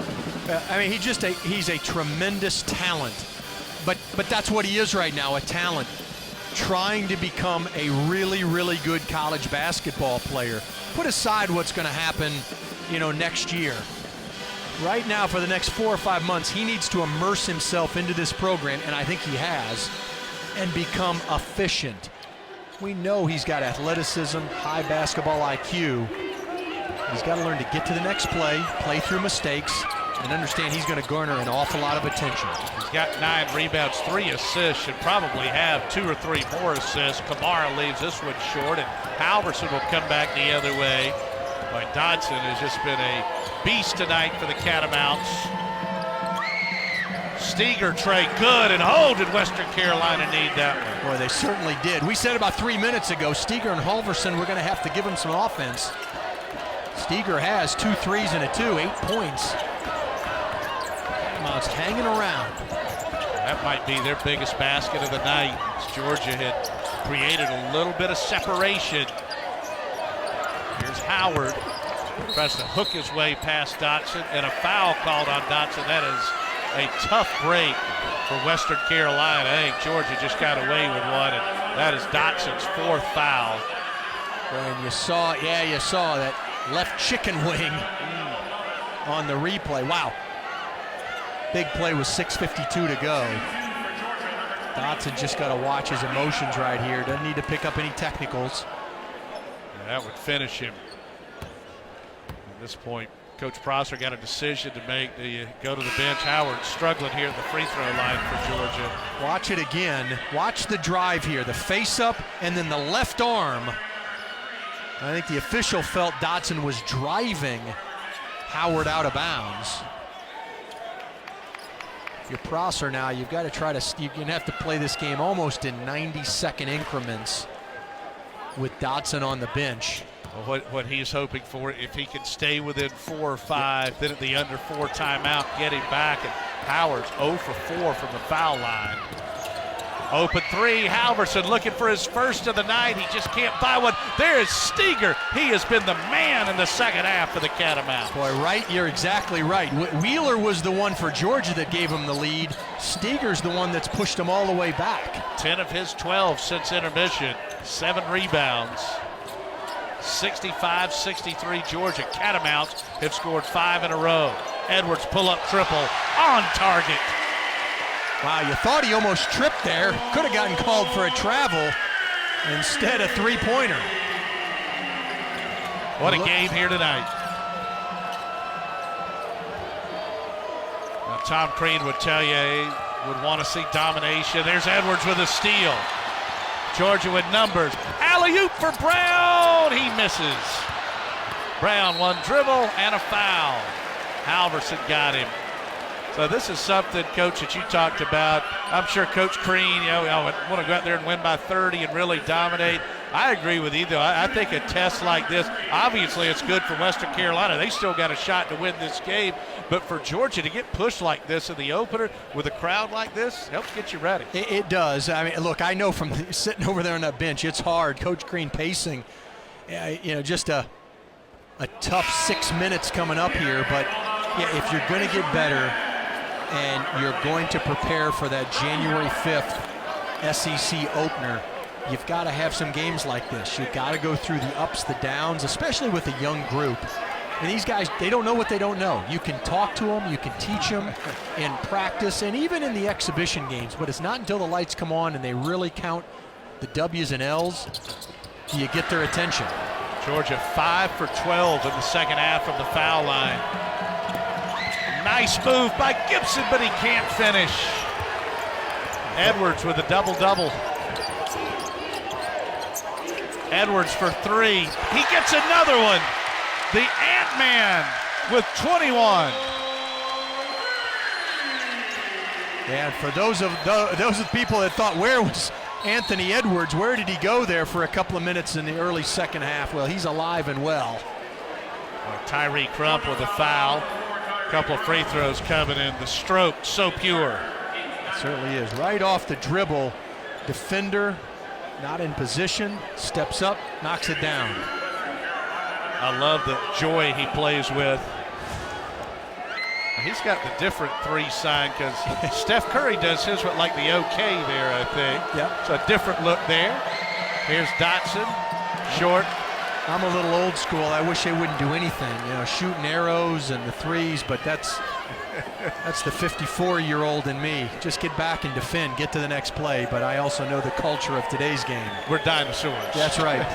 I mean, he's a tremendous talent, but that's what he is right now, a talent. Trying to become a really, really good college basketball player. Put aside what's going to happen, next year. Right now, for the next 4 or 5 months, he needs to immerse himself into this program, and I think he has, and become efficient. We know he's got athleticism, high basketball IQ. He's got to learn to get to the next play through mistakes, and understand he's going to garner an awful lot of attention. He's got 9 rebounds, 3 assists, should probably have 2 or 3 more assists. Kamara leaves this one short, and Halverson will come back the other way. Boy, Dodson has just been a beast tonight for the Catamounts. Steger tray good, and did Western Carolina need that one? Boy, they certainly did. We said about 3 minutes ago, Steger and Halverson were going to have to give him some offense. Steger has 2 threes and a 2, 8 points. Catamounts hanging around. That might be their biggest basket of the night. Georgia had created a little bit of separation. Here's Howard. Tries to hook his way past Dotson, and a foul called on Dotson. That is a tough break for Western Carolina. I think Georgia just got away with one, and that is Dotson's 4th foul. And you saw that left chicken wing on the replay. Wow. Big play with 6:52 to go. Dotson just got to watch his emotions right here. Doesn't need to pick up any technicals. Yeah, that would finish him. At this point, Coach Prosser got a decision to make. Do you go to the bench? Howard struggling here at the free throw line for Georgia. Watch it again. Watch the drive here. The face up and then the left arm. I think the official felt Dotson was driving Howard out of bounds. If you're Prosser now, you've got to try to, you're going to have to play this game almost in 90-second increments with Dotson on the bench. Well, what he's hoping for, if he can stay within 4 or 5, then at the under 4 timeout, get him back. And Howard's 0 for 4 from the foul line. Open 3, Halverson looking for his first of the night. He just can't buy one. There is Steger. He has been the man in the second half of the Catamounts. Boy, right, you're exactly right. Wheeler was the one for Georgia that gave him the lead. Steger's the one that's pushed him all the way back. 10 of his 12 since intermission, 7 rebounds. 65-63 Georgia. Catamounts have scored 5 in a row. Edwards pull-up triple on target. Wow, you thought he almost tripped there. Could have gotten called for a travel. Instead, a three-pointer. What a game here tonight. Now, Tom Crean would tell you he would want to see domination. There's Edwards with a steal. Georgia with numbers. Alley-oop for Brown. He misses. Brown, one dribble and a foul. Halverson got him. So this is something, Coach, that you talked about. I'm sure Coach Crean, I would want to go out there and win by 30 and really dominate. I agree with you, though. I think a test like this, obviously it's good for Western Carolina. They still got a shot to win this game. But for Georgia to get pushed like this in the opener with a crowd like this helps get you ready. It does. I mean, look, I know from sitting over there on that bench, it's hard. Coach Crean pacing, just a tough 6 minutes coming up here. But, yeah, if you're going to get better, and you're going to prepare for that January 5th SEC opener, you've got to have some games like this. You've got to go through the ups, the downs, especially with a young group. And these guys, they don't know what they don't know. You can talk to them, you can teach them in practice, and even in the exhibition games, but it's not until the lights come on and they really count the W's and L's do you get their attention. Georgia 5 for 12 in the second half from the foul line. Nice move by Gibson, but he can't finish. Edwards with a double-double. Edwards for 3. He gets another one. The Ant-Man with 21. Yeah, and for those of the people that thought, where was Anthony Edwards? Where did he go there for a couple of minutes in the early second half? Well, he's alive and well. Tyree Crump with a foul. A couple of free throws coming in. The stroke, so pure. It certainly is. Right off the dribble, defender, not in position, steps up, knocks it down. I love the joy he plays with. He's got the different 3 sign because Steph Curry does his with like the OK there, I think. Yeah. So a different look there. Here's Dotson, short. I'm a little old school. I wish they wouldn't do anything, shooting arrows and the 3s, but that's the 54-year-old in me. Just get back and defend, get to the next play, but I also know the culture of today's game. We're dinosaurs. That's right.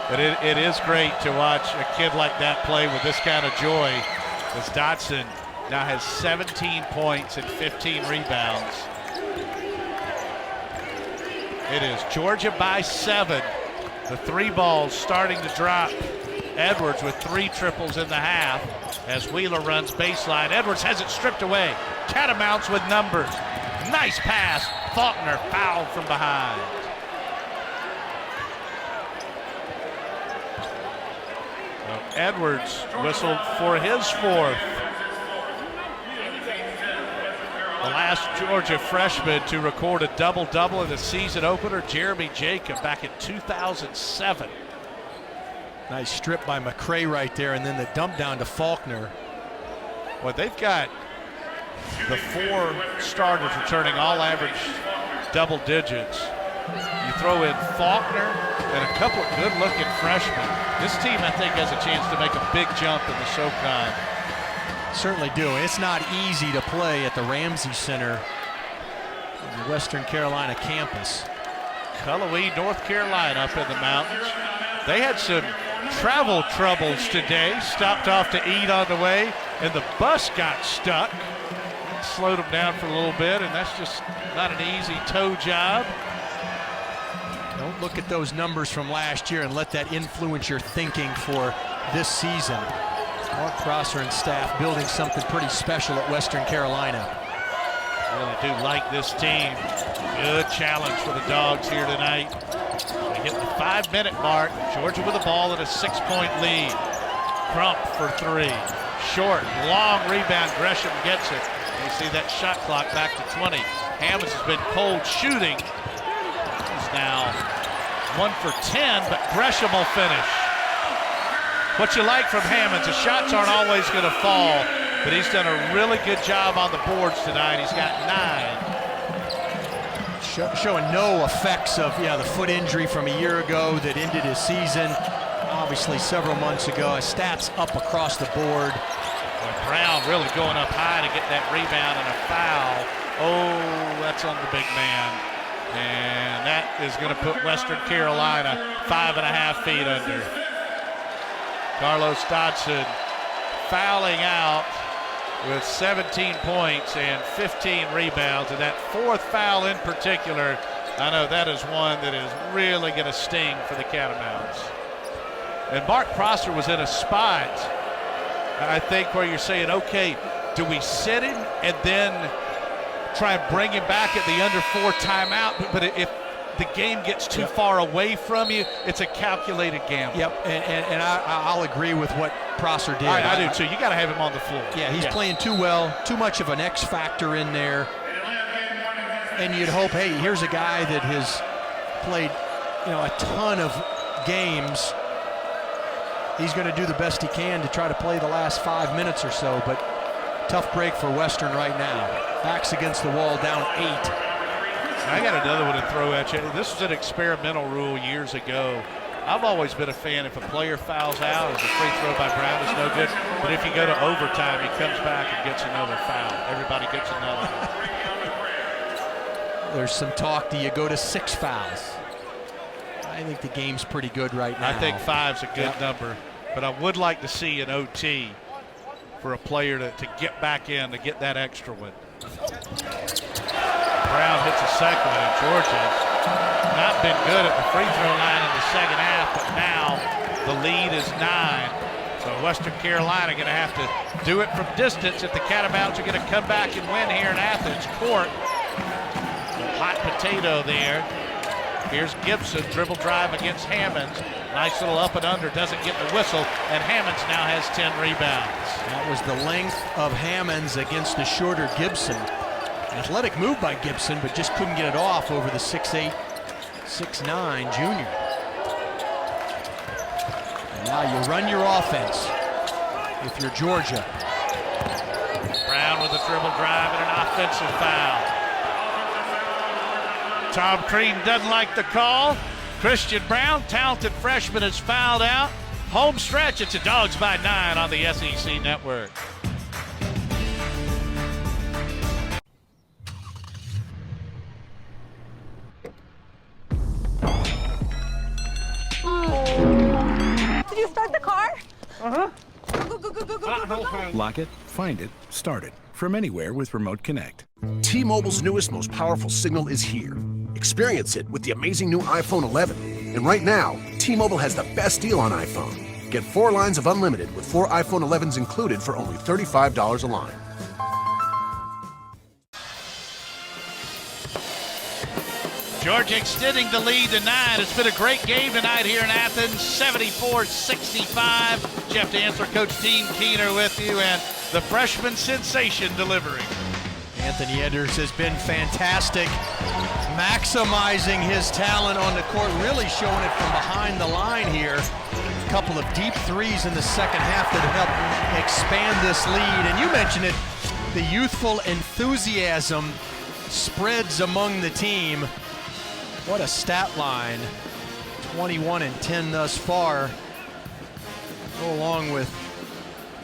But it is great to watch a kid like that play with this kind of joy, as Dotson now has 17 points and 15 rebounds. It is Georgia by 7. The 3 balls starting to drop. Edwards with 3 triples in the half as Wheeler runs baseline. Edwards has it stripped away. Catamounts with numbers. Nice pass. Faulkner fouled from behind. Edwards whistled for his 4th. The last Georgia freshman to record a double-double in the season opener, Jeremy Jacob, back in 2007. Nice strip by McCray right there, and then the dump down to Faulkner. Well, they've got the 4 starters returning all average double digits. You throw in Faulkner and a couple of good-looking freshmen. This team, I think, has a chance to make a big jump in the SoCon. Certainly do. It's not easy to play at the Ramsey Center on the Western Carolina campus. Cullowhee, North Carolina, up in the mountains. They had some travel troubles today. Stopped off to eat on the way, and the bus got stuck. Slowed them down for a little bit, and that's just not an easy tow job. Don't look at those numbers from last year and let that influence your thinking for this season. Mark Prosser and staff building something pretty special at Western Carolina. Really do like this team. Good challenge for the Dogs here tonight. They hit the 5-minute mark. Georgia with the ball and a 6-point lead. Crump for 3. Short, long rebound. Gresham gets it. You see that shot clock back to 20. Hammonds has been cold shooting. He's now 1 for 10, but Gresham will finish. What you like from Hammonds, the shots aren't always going to fall, but he's done a really good job on the boards tonight. He's got 9. Showing no effects of the foot injury from a year ago that ended his season, obviously several months ago. His stats up across the board. Brown really going up high to get that rebound and a foul. Oh, that's on the big man. And that is going to put Western Carolina 5.5 feet under. Carlos Dotson fouling out with 17 points and 15 rebounds. And that 4th foul in particular, I know that is one that is really going to sting for the Catamounts. And Mark Prosser was in a spot, I think, where you're saying, okay, do we sit him and then try and bring him back at the under 4 timeout? But if the game gets too far away from you, it's a calculated gamble. Yep, and I'll agree with what Prosser did. I do too. You got to have him on the floor. Yeah, he's playing too well, too much of an X factor in there. And you'd hope, hey, here's a guy that has played, a ton of games. He's going to do the best he can to try to play the last 5 minutes or so, but tough break for Western right now. Backs against the wall, down 8. I got another one to throw at you. This was an experimental rule years ago. I've always been a fan, if a player fouls out, as a free throw by Brown is no good. But if you go to overtime, he comes back and gets another foul. Everybody gets another one. There's some talk, do you go to 6 fouls? I think the game's pretty good right now. I think 5's a good number, but I would like to see an OT for a player to get back in to get that extra one. Brown hits a second, and Georgia's not been good at the free throw line in the second half, but now the lead is 9. So Western Carolina going to have to do it from distance if the Catamounts are going to come back and win here in Athens Court. Hot potato there. Here's Gibson, dribble drive against Hammonds. Nice little up and under, doesn't get the whistle, and Hammonds now has 10 rebounds. That was the length of Hammonds against the shorter Gibson. Athletic move by Gibson, but just couldn't get it off over the 6'8", 6'9" junior. And now you run your offense if you're Georgia. Brown with a dribble drive and an offensive foul. Tom Crean doesn't like the call. Christian Brown, talented freshman, is fouled out. Home stretch, it's a Dogs by 9 on the SEC Network. Did you start the car? Uh-huh. Go, go, go, go, go, go, go. Lock it, find it, start it. From anywhere with Remote Connect. T-Mobile's newest, most powerful signal is here. Experience it with the amazing new iPhone 11. And right now, T-Mobile has the best deal on iPhone. Get 4 lines of unlimited with 4 iPhone 11s included for only $35 a line. Georgia extending the lead to 9. It's been a great game tonight here in Athens, 74-65. Jeff Dantzler, Coach Dean Keener with you, and the freshman sensation delivering. Anthony Edwards has been fantastic, maximizing his talent on the court, really showing it from behind the line here. A couple of deep threes in the second half that helped expand this lead. And you mentioned it, the youthful enthusiasm spreads among the team. What a stat line, 21 and 10 thus far. Go along with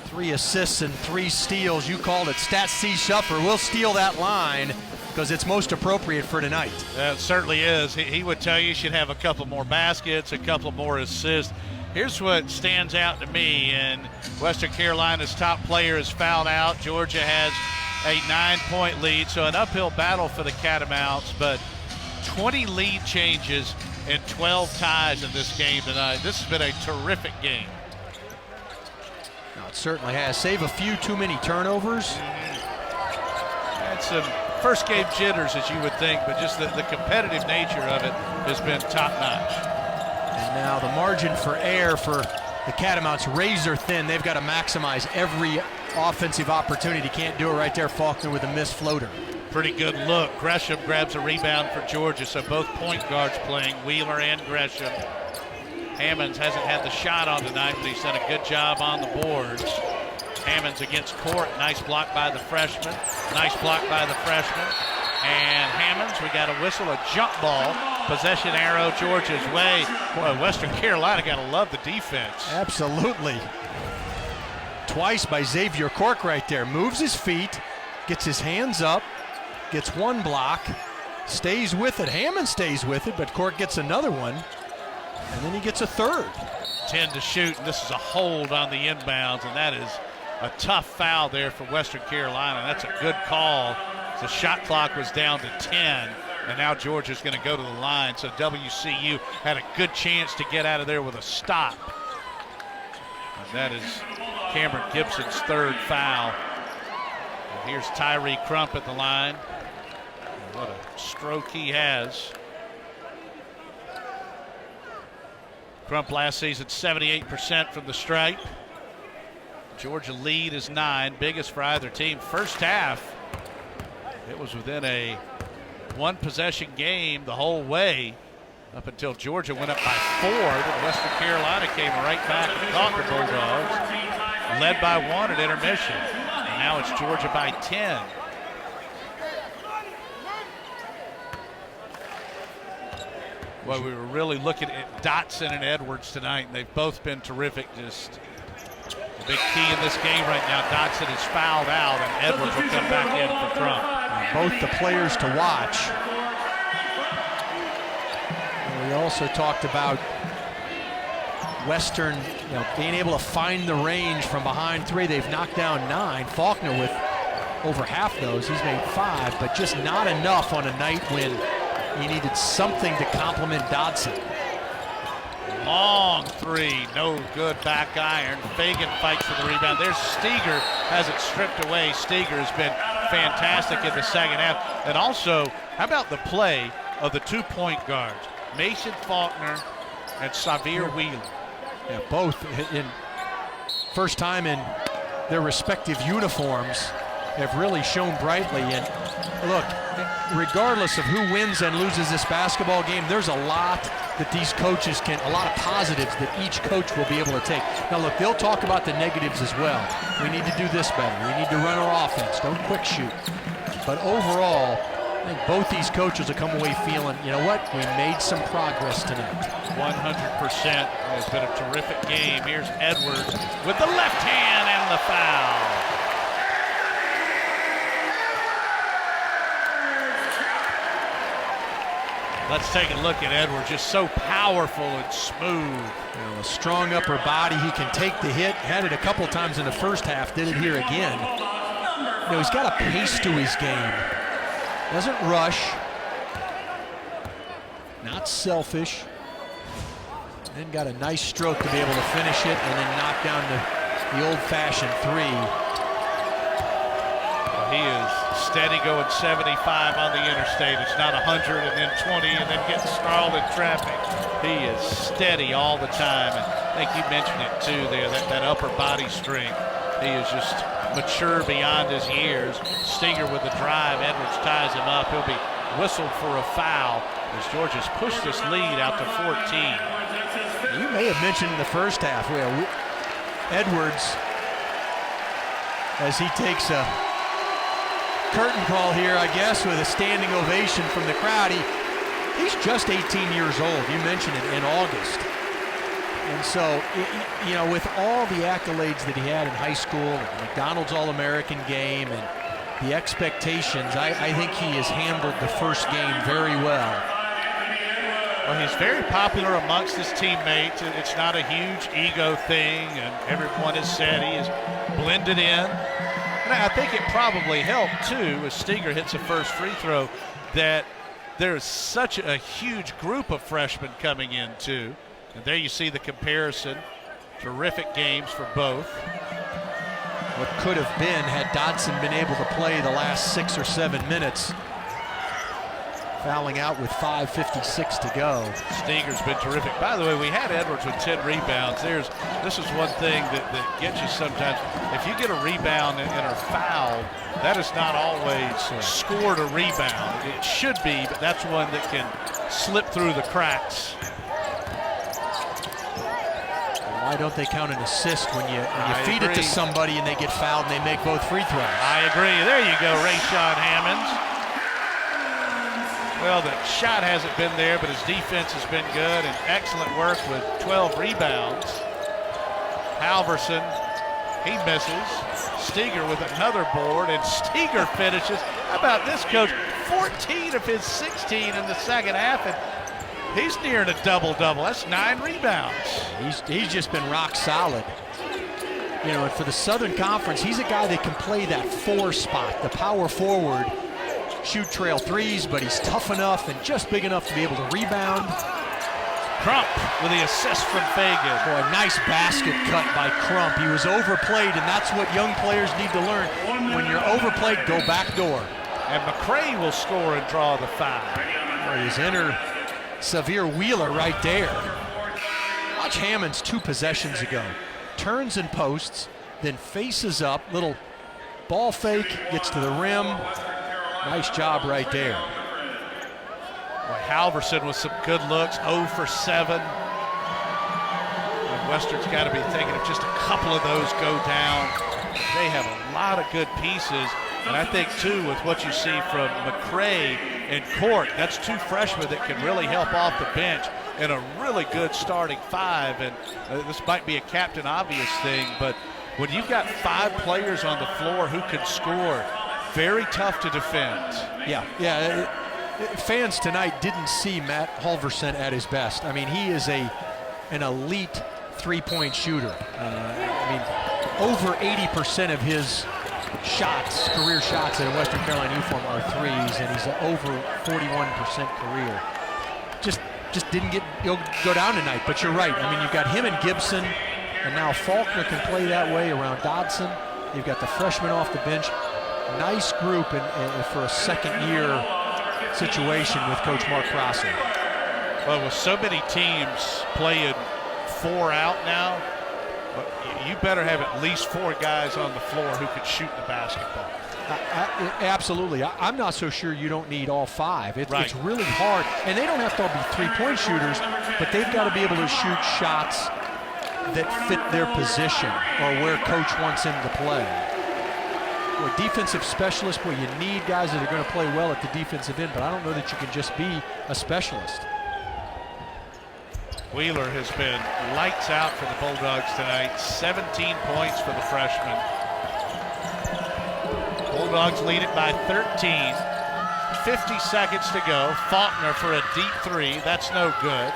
3 assists and 3 steals. You called it Stat C Shuffer. We'll steal that line because it's most appropriate for tonight. It certainly is. He would tell you should have a couple more baskets, a couple more assists. Here's what stands out to me, and Western Carolina's top player is fouled out. Georgia has a 9-point lead, so an uphill battle for the Catamounts, but 20 lead changes and 12 ties in this game tonight. This has been a terrific game. No, it certainly has. Save a few too many turnovers. Had some first game jitters, as you would think, but just the competitive nature of it has been top notch. And now the margin for error for the Catamounts razor thin. They've got to maximize every offensive opportunity. Can't do it right there. Faulkner with a missed floater. Pretty good look. Gresham grabs a rebound for Georgia, so both point guards playing, Wheeler and Gresham. Hammonds hasn't had the shot on tonight, but he's done a good job on the boards. Hammonds against Court. Nice block by the freshman. Nice block by the freshman. And Hammonds, we got a whistle, a jump ball. Possession arrow Georgia's way. Boy, Western Carolina got to love the defense. Absolutely. Twice by Xavier Cork right there. Moves his feet, gets his hands up, gets one block, stays with it. Hammond stays with it, but Cork gets another one, and then he gets a third. 10 to shoot, and this is a hold on the inbounds, and that is a tough foul there for Western Carolina. That's a good call. The shot clock was down to 10, and now Georgia's going to go to the line, so WCU had a good chance to get out of there with a stop. And that is Cameron Gibson's third foul. And here's Tyree Crump at the line. What a stroke he has. Crump last season 78% from the stripe. Georgia lead is 9, biggest for either team. First half, it was within a 1-possession game the whole way up until Georgia went up by 4. Then Western Carolina came right back and caught the Bulldogs, led by 1 at intermission. And now it's Georgia by 10. Well, we were really looking at Dotson and Edwards tonight, and they've both been terrific. Just a big key in this game right now. Dotson is fouled out, and Edwards will come back in for Crump. Both the players to watch. We also talked about Western, being able to find the range from behind three. They've knocked down 9. Faulkner with over half those. He's made 5, but just not enough on a night when he needed something to complement Dodson. Long three, no good, back iron. Fagan fights for the rebound. There's Steger, has it stripped away. Steger has been fantastic in the second half. And also, how about the play of the 2 point guards, Mason Faulkner and Xavier Wheeler? Yeah, both in first time in their respective uniforms have really shone brightly. And look, regardless of who wins and loses this basketball game, there's a lot that these coaches a lot of positives that each coach will be able to take. Now look, they'll talk about the negatives as well. We need to do this better. We need to run our offense. Don't quick shoot. But overall, I think both these coaches will come away feeling, you know what, we made some progress tonight. 100%. It's been a terrific game. Here's Edwards with the left hand and the foul. Let's take a look at Edwards, just so powerful and smooth. A strong upper body. He can take the hit. Had it a couple times in the first half. Did it here again. He's got a pace to his game. Doesn't rush. Not selfish. Then got a nice stroke to be able to finish it and then knock down the old-fashioned 3. He is steady going 75 on the interstate. It's not 100 and then 20 and then getting snarled in traffic. He is steady all the time. And I think you mentioned it too there, that upper body strength. He is just mature beyond his years. Steger with the drive. Edwards ties him up. He'll be whistled for a foul as Georgia's pushed this lead out to 14. You may have mentioned in the first half where Edwards, as he takes a curtain call here, I guess, with a standing ovation from the crowd. He's just 18 years old. You mentioned it, in August. And so, with all the accolades that he had in high school, and McDonald's All-American game, and the expectations, I think he has handled the first game very well. Well, he's very popular amongst his teammates. It's not a huge ego thing, and everyone has said he is blended in. I think it probably helped, too, as Steger hits a first free throw, that there's such a huge group of freshmen coming in, too. And there you see the comparison. Terrific games for both. What could have been had Dodson been able to play the last 6 or 7 minutes. Fouling out with 5:56 to go. Steger's been terrific. By the way, we had Edwards with 10 rebounds. This is one thing that gets you sometimes. If you get a rebound and are fouled, that is not always scored a rebound. It should be, but that's one that can slip through the cracks. Why don't they count an assist when you feed it to somebody and they get fouled and they make both free throws? I agree. There you go, Rayshawn Hammonds. Well, the shot hasn't been there, but his defense has been good, and excellent work with 12 rebounds. Halverson, he misses. Steger with another board, and Steger finishes. How about this, Coach? 14 of his 16 in the second half, and he's nearing a double-double. That's 9 rebounds. He's just been rock solid. And for the Southern Conference, he's a guy that can play that 4 spot, the power forward. Shoot trail threes, but he's tough enough and just big enough to be able to rebound. Crump with the assist from Fagan. Boy, a nice basket cut by Crump. He was overplayed, and that's what young players need to learn. When you're overplayed, go back door. And McCray will score and draw the foul. Boy, he's entered Xavier Wheeler right there. Watch Hammonds 2 possessions ago. Turns and posts, then faces up, little ball fake, gets to the rim. Nice job right there. Boy, Halverson with some good looks, 0 for 7. And Western's got to be thinking if just a couple of those go down. They have a lot of good pieces. And I think, too, with what you see from McCray and Court, that's 2 freshmen that can really help off the bench and a really good starting 5. And this might be a captain obvious thing, but when you've got 5 players on the floor who can score, very tough to defend. Yeah. Fans tonight didn't see Matt Halverson at his best. I mean, he is an elite three-point shooter. Over 80% of his shots, career shots in a Western Carolina uniform are threes, and he's over 41% career. Just didn't go down tonight, but you're right. I mean, you've got him and Gibson, and now Faulkner can play that way around Dodson. You've got the freshman off the bench. Nice group and for a second-year situation with Coach Mark Prosser. Well, with so many teams playing 4 out now, you better have at least 4 guys on the floor who can shoot the basketball. Absolutely. I'm not so sure you don't need all 5. Right. It's really hard. And they don't have to all be three-point shooters, but they've got to be able to shoot shots that fit their position or where Coach wants them to play. Boy, defensive specialist, boy, you need guys that are going to play well at the defensive end, but I don't know that you can just be a specialist. Wheeler has been lights out for the Bulldogs tonight. 17 points for the freshman. Bulldogs lead it by 13. 50 seconds to go. Faulkner for a deep 3. That's no good.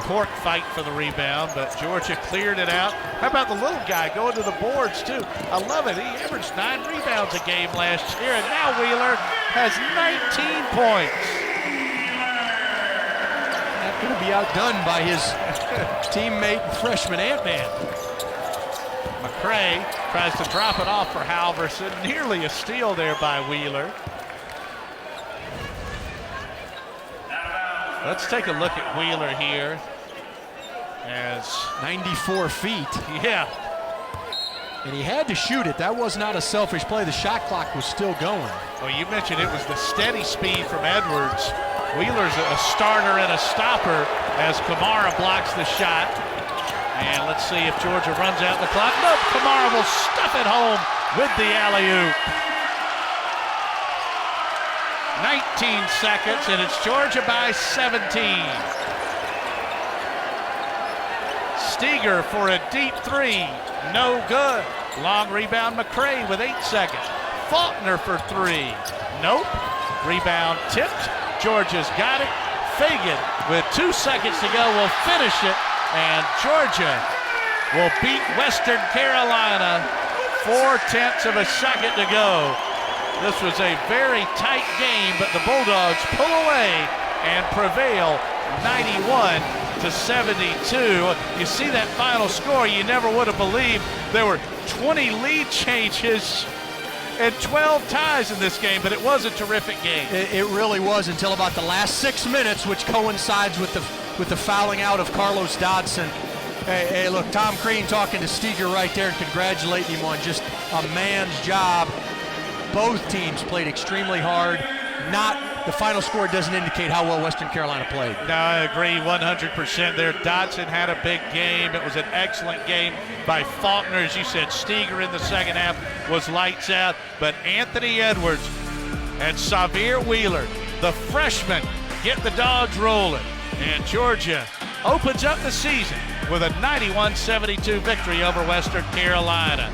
Cork fight for the rebound, but Georgia cleared it out. How about the little guy going to the boards, too? I love it. He averaged 9 rebounds a game last year, and now Wheeler has 19 points. Not going to be outdone by his teammate and freshman Ant-Man. McCray tries to drop it off for Halverson. Nearly a steal there by Wheeler. Let's take a look at Wheeler here. As 94 feet. Yeah. And he had to shoot it. That was not a selfish play. The shot clock was still going. Well, you mentioned it was the steady speed from Edwards. Wheeler's a starter and a stopper as Kamara blocks the shot. And let's see if Georgia runs out the clock. Nope, Kamara will stuff it home with the alley-oop. 19 seconds, and it's Georgia by 17. Steger for a deep 3, no good. Long rebound, McCray with 8 seconds. Faulkner for 3, nope. Rebound tipped, Georgia's got it. Fagan with 2 seconds to go will finish it, and Georgia will beat Western Carolina. 4/10 of a second to go. This was a very tight game, but the Bulldogs pull away and prevail 91-72. You see that final score, you never would have believed there were 20 lead changes and 12 ties in this game, but it was a terrific game. It really was until about the last 6 minutes, which coincides with the fouling out of Carlos Dodson. Hey, look, Tom Crean talking to Steger right there and congratulating him on just a man's job. Both teams played extremely hard. The final score doesn't indicate how well Western Carolina played. No, I agree 100% there. Dodson had a big game. It was an excellent game by Faulkner. As you said, Steger in the second half was lights out. But Anthony Edwards and Xavier Wheeler, the freshmen, get the Dogs rolling. And Georgia opens up the season with a 91-72 victory over Western Carolina.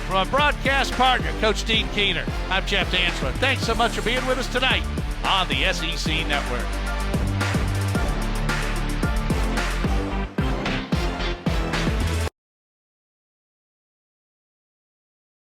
From a broadcast partner, Coach Dean Keener, I'm Jeff Dantzler. Thanks so much for being with us tonight on the SEC Network.